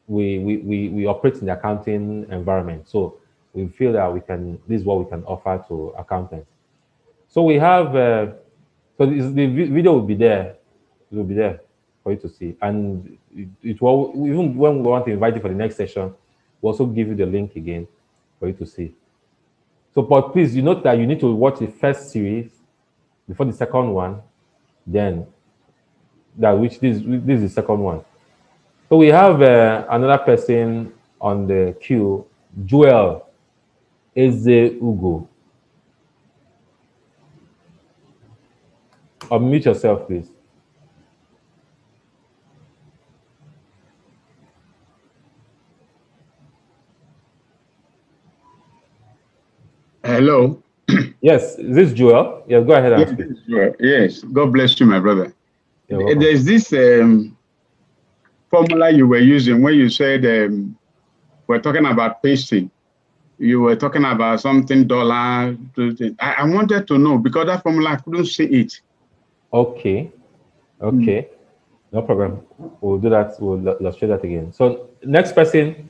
we operate in the accounting environment, so we feel that this is what we can offer to accountants. So we have the video will be there. It will be there for you to see, and it will, even when we want to invite you for the next session, we'll also give you the link again for you to see. So, but please, you note that you need to watch the first series before the second one, then this is the second one. So we have another person on the queue, Joel Eze Ugo. Unmute yourself, please. Hello. Yes, is this Joel? Yes, go ahead and speak. Yes, God bless you, my brother. There's this formula you were using when you said we're talking about pasting. You were talking about something dollar. I wanted to know because that formula I couldn't see it. Okay. No problem. We'll do that. We'll illustrate that again. So next person,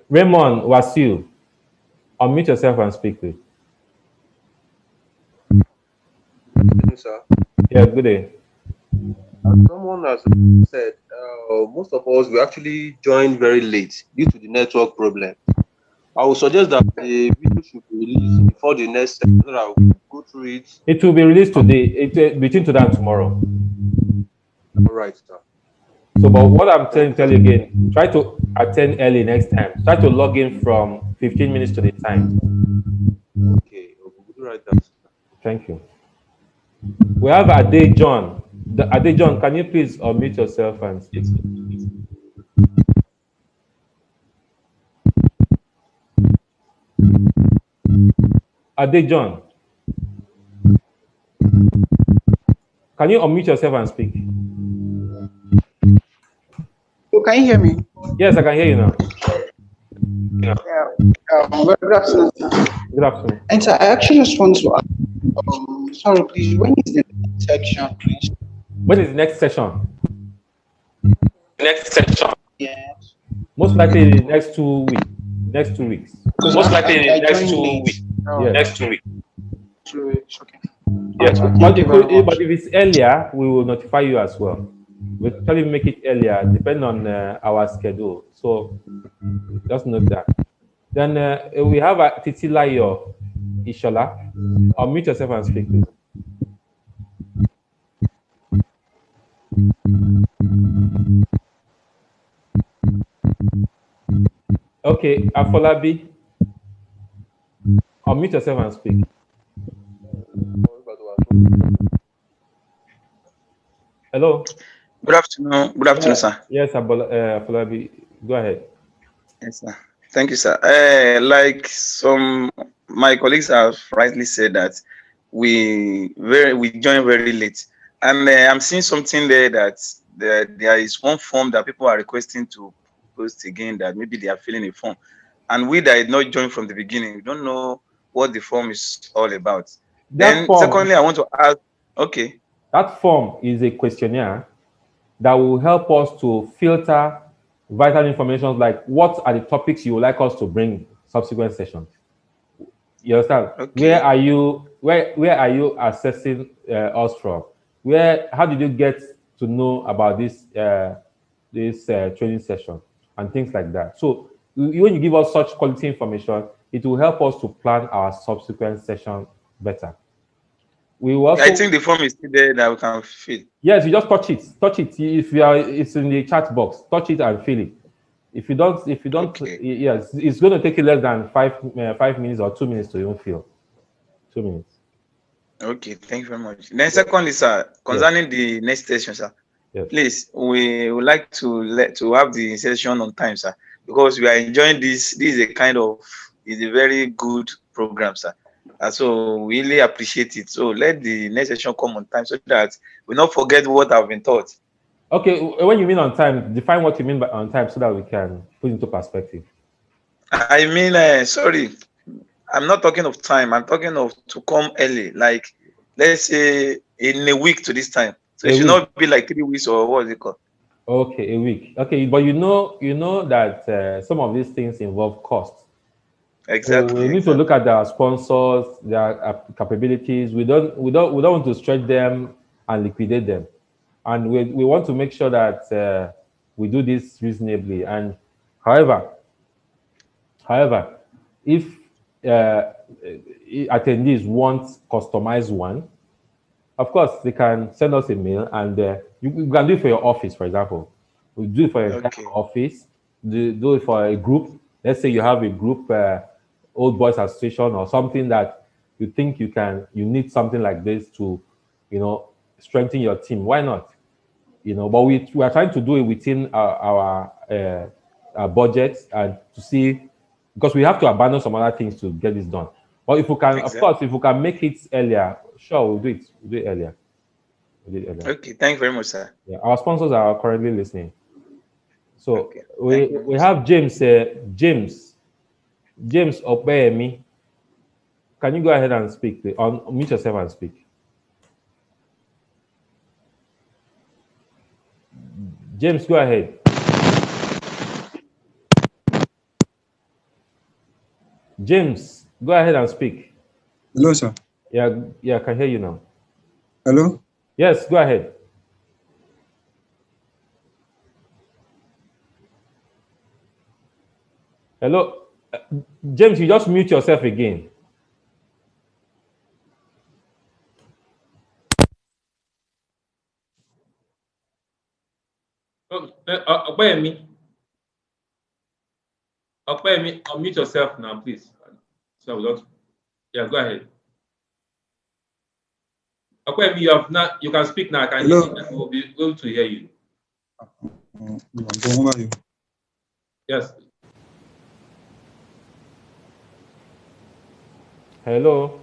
Raymond Wasil. Unmute yourself and speak, please. Sir. Yeah, good day. As someone has said, most of us we actually joined very late due to the network problem. I would suggest that the video should be released before the next session so that I will go through it. It will be released today. Between today and tomorrow. All right, sir. So, but what I'm tell you again, try to attend early next time. Try to log in from 15 minutes to the time. Okay, we'll do right that. Thank you. We have Ade John. Ade John, can you please unmute yourself and speak? Ade John, can you unmute yourself and speak? Oh, can you hear me? Yes, I can hear you now. Yeah. Good afternoon. Good afternoon. And so I actually just want to ask, sorry, please, when is the next section, please? When is the next session? Next section. Yes. Most likely in the next 2 weeks. Next 2 weeks. Most likely in the next 2 weeks. Yes. Next 2 weeks. 2 weeks, okay. Yes. Thank you very much. But if it's earlier, we will notify you as well. We'll try to make it earlier, depending on our schedule. So just note that. Then we have Titilayo Ishola. Unmute yourself and speak, please. Okay, Afolabi. Unmute yourself and speak. Hello. Good afternoon. Good afternoon, sir. Yes, Afolabi. Go ahead. Yes, sir. Thank you, sir. Like my colleagues have rightly said that we joined very late, and I'm seeing something there that there is one form that people are requesting to post again, that maybe they are filling a form, and we that did not join from the beginning, we don't know what the form is all about. Secondly, I want to ask. Okay. That form is a questionnaire that will help us to filter vital information like what are the topics you would like us to bring subsequent sessions. You understand? Okay. Where are you assessing us from? How did you get to know about this training session and things like that? So when you give us such quality information, it will help us to plan our subsequent session better. We will also, I think the form is still there that we can fill. yes, you just touch it. Touch it. If you are, it's in the chat box. Touch it and fill it. If you don't, Okay. yes, it's going to take you less than 5 minutes or 2 minutes to even fill. 2 minutes. Okay, thank you very much. Then secondly, sir, concerning the next session, sir, Yes. please, we would like to have the session on time, sir, because we are enjoying this. This is a very good program, sir. So we really appreciate it. So let the next session come on time so that we not forget what I've been taught. Okay, when you mean on time, define what you mean by on time so that we can put into perspective. I mean, sorry, I'm not talking of time. I'm talking of to come early, like let's say in a week to this time. So it should not be like 3 weeks or what is it called? Okay, a week. Okay, but you know that some of these things involve cost. Exactly. So we need to look at their sponsors, their capabilities. We don't want to stretch them and liquidate them, and we want to make sure that we do this reasonably. And however, if attendees want customized one, of course they can send us a mail, and you can do it for your office, for example. We do it for your office. Do it for a group. Let's say you have a group. Old Boys Association or something that you think you need something like this to, strengthen your team. Why not? But we are trying to do it within our budget and to see, because we have to abandon some other things to get this done. But if we can, of course, if we can make it earlier, sure, we'll do it. We'll do it earlier. Okay, thank you very much, sir. Yeah, our sponsors are currently listening. So we have James Opeyemi. Can you go ahead and speak? Unmute yourself and speak. James, go ahead. James, go ahead and speak. Hello, sir. Yeah, I can hear you now. Hello? Yes, go ahead. Hello? James, you just mute yourself again. Opeyemi, unmute yourself now, please. So we don't. Yeah, go ahead. Opeyemi, you can speak now. We'll be able to hear you. Yes. Hello.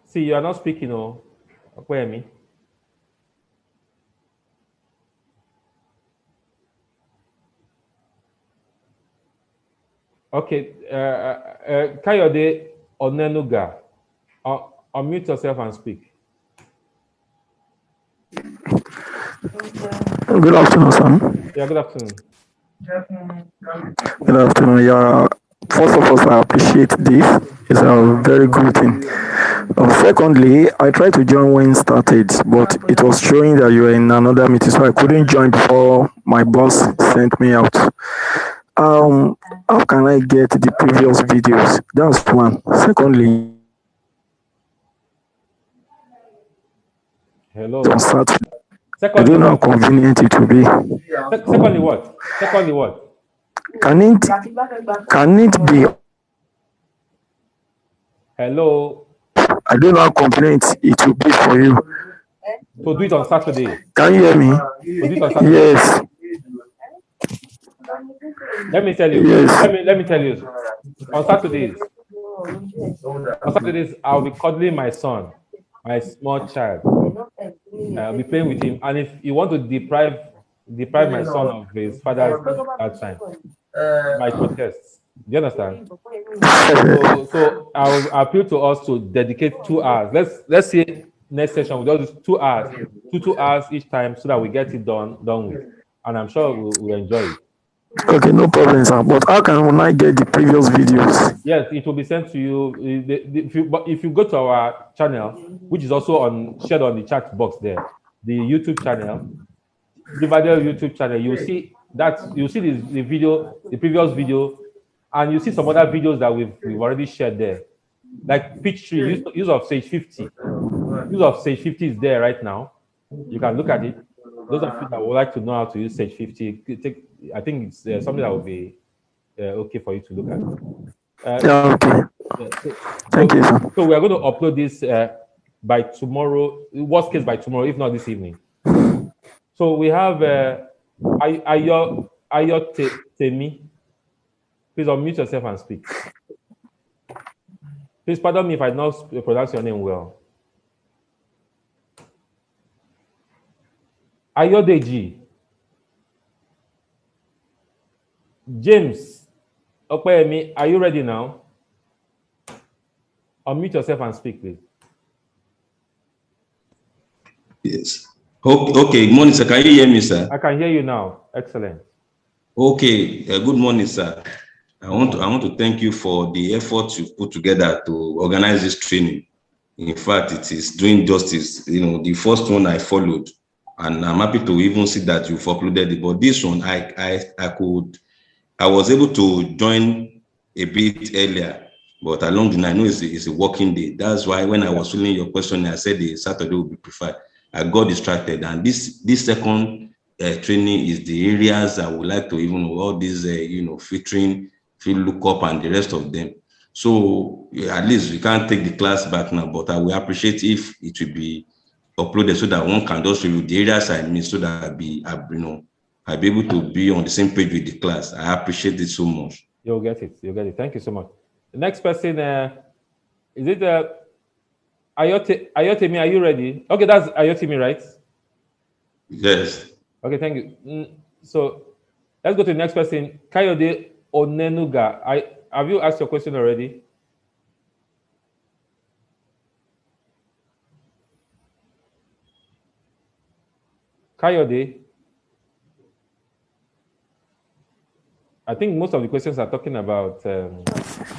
See, you are not speaking, Opeyemi. Okay, Kayode Onenuga, unmute yourself and speak. Good afternoon, sir. Yeah, good afternoon. Good afternoon. Yeah, first of all, I appreciate this. It's a very good thing. Secondly, I tried to join when it started, but it was showing that you were in another meeting, so I couldn't join before my boss sent me out. How can I get the previous videos? That's one. Secondly, Hello. on Saturday, I Secondly, don't know how convenient it will be. Secondly, what? Can it be? Hello. I don't know how convenient it will be for you. To do it on Saturday. Can you hear me? To do it on Saturday. Yes. Let me tell you. Yes. Let me tell you. On Saturdays, I'll be cuddling my son, my small child. I'll be playing with him, and if you want to deprive my son of his father's that time, my protest. Do you understand? So I'll appeal to us to dedicate 2 hours. Let's see next session we'll do 2 hours, 2 hours each time, so that we get it done with, and I'm sure we'll enjoy it. Okay, no problem, sir. But how can I get the previous videos? Yes, it will be sent to you. If you go to our channel, which is also shared on the chat box there, the YouTube channel, Riverdale YouTube channel, you'll see the video, the previous video, and you see some other videos that we've already shared there. Like PeachTree, use of Sage 50. Use of Sage 50 is there right now. You can look at it. Those of you that would like to know how to use Sage 50, I think it's something that will be okay for you to look at. Yeah, okay. Thank you, sir. So we are going to upload this by tomorrow, worst case by tomorrow, if not this evening. So we have Ayo Temi. Please unmute yourself and speak. Please pardon me if I don't pronounce your name well. Ayodeji. James Okpeyemi, are you ready now? Unmute yourself and speak, please. Yes. Okay. Good morning, sir. Can you hear me, sir? I can hear you now. Excellent. Okay. Good morning, sir. I want to thank you for the effort you've put together to organize this training. In fact, it is doing justice. You know, the first one I followed, and I'm happy to even see that you've uploaded it. But this one, I was able to join a bit earlier, but along the line, I know it's a working day. That's why when I was filling your question, I said the Saturday would be preferred. I got distracted, and this second training is the areas I would like to even all these filtering, VLOOKUP, and the rest of them. So at least we can't take the class back now, but I will appreciate if it will be uploaded so that one can just review the areas I missed, so that I'll be able to be on the same page with the class. I appreciate it so much. You'll get it. Thank you so much. The next person, is it Ayotemi? Are you ready? Okay, that's Ayotemi, right? Yes. Okay, thank you. So let's go to the next person. Kayode Onenuga. Have you asked your question already? Kayode. I think most of the questions are talking about.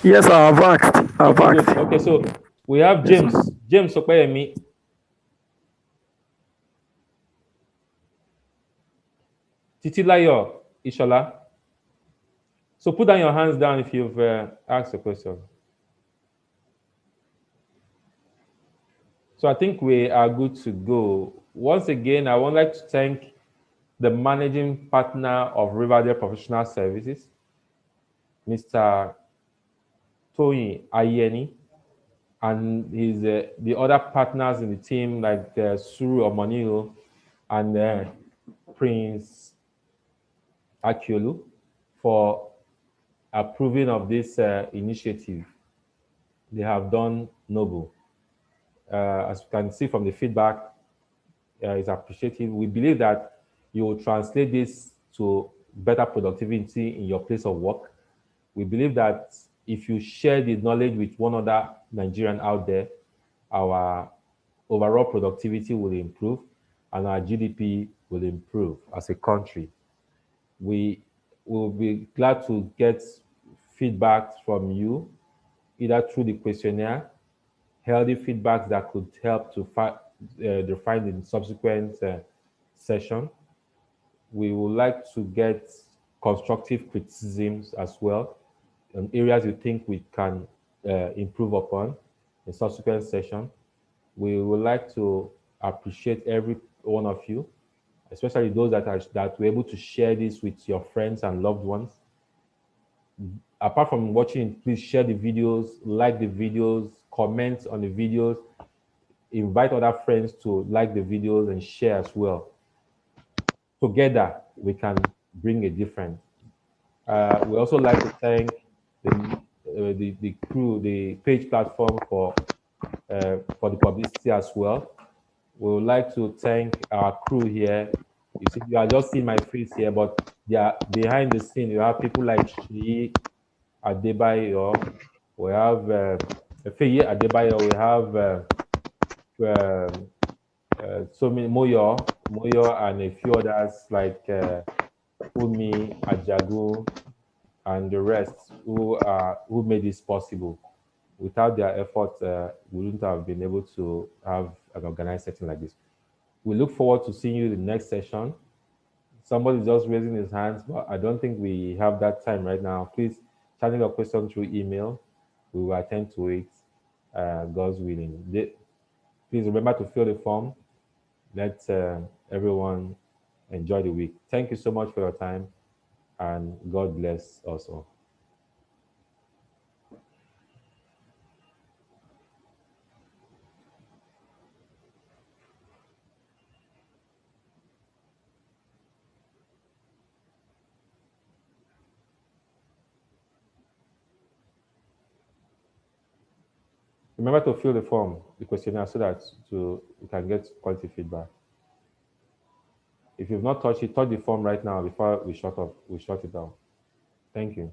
Yes, I've asked. Okay, so we have James. James Okpeyemi. Titilayo Ishola. So put down your hands down if you've asked a question. So I think we are good to go. Once again, I would like to thank the managing partner of Riverdale Professional Services, Mr. Toyin Ayeni, and the other partners in the team like Suru Omonigho and Prince Akiolu for approving of this initiative. They have done noble. As you can see from the feedback, it's appreciated. We believe that you will translate this to better productivity in your place of work. We believe that if you share the knowledge with one other Nigerian out there, our overall productivity will improve and our GDP will improve as a country. We will be glad to get feedback from you, either through the questionnaire, healthy feedback that could help to refine in subsequent session. We would like to get constructive criticisms as well on areas you think we can improve upon in subsequent session. We would like to appreciate every one of you, especially those that were able to share this with your friends and loved ones. Apart from watching, please share the videos, like the videos, comment on the videos, invite other friends to like the videos and share as well. Together, we can bring a difference. We also like to thank the crew, the page platform for the publicity as well. We would like to thank our crew here. You see, you are just seeing my face here, but they are behind the scene. You have people like Shri Adebayo. We have Feye Adebayo. We have so many Moyo, and a few others like Umi Ajagu and the rest who made this possible. Without their effort, we wouldn't have been able to have an organized setting like this. We look forward to seeing you in the next session. Somebody's just raising his hands, but I don't think we have that time right now. Please channel your question through email. We will attend to it, God's willing. Please remember to fill the form. Let everyone enjoy the week. Thank you so much for your time, and God bless us all. Remember to fill the form, the questionnaire, so that you can get quality feedback. If you've not touched it, touch the form right now before we shut it down. Thank you.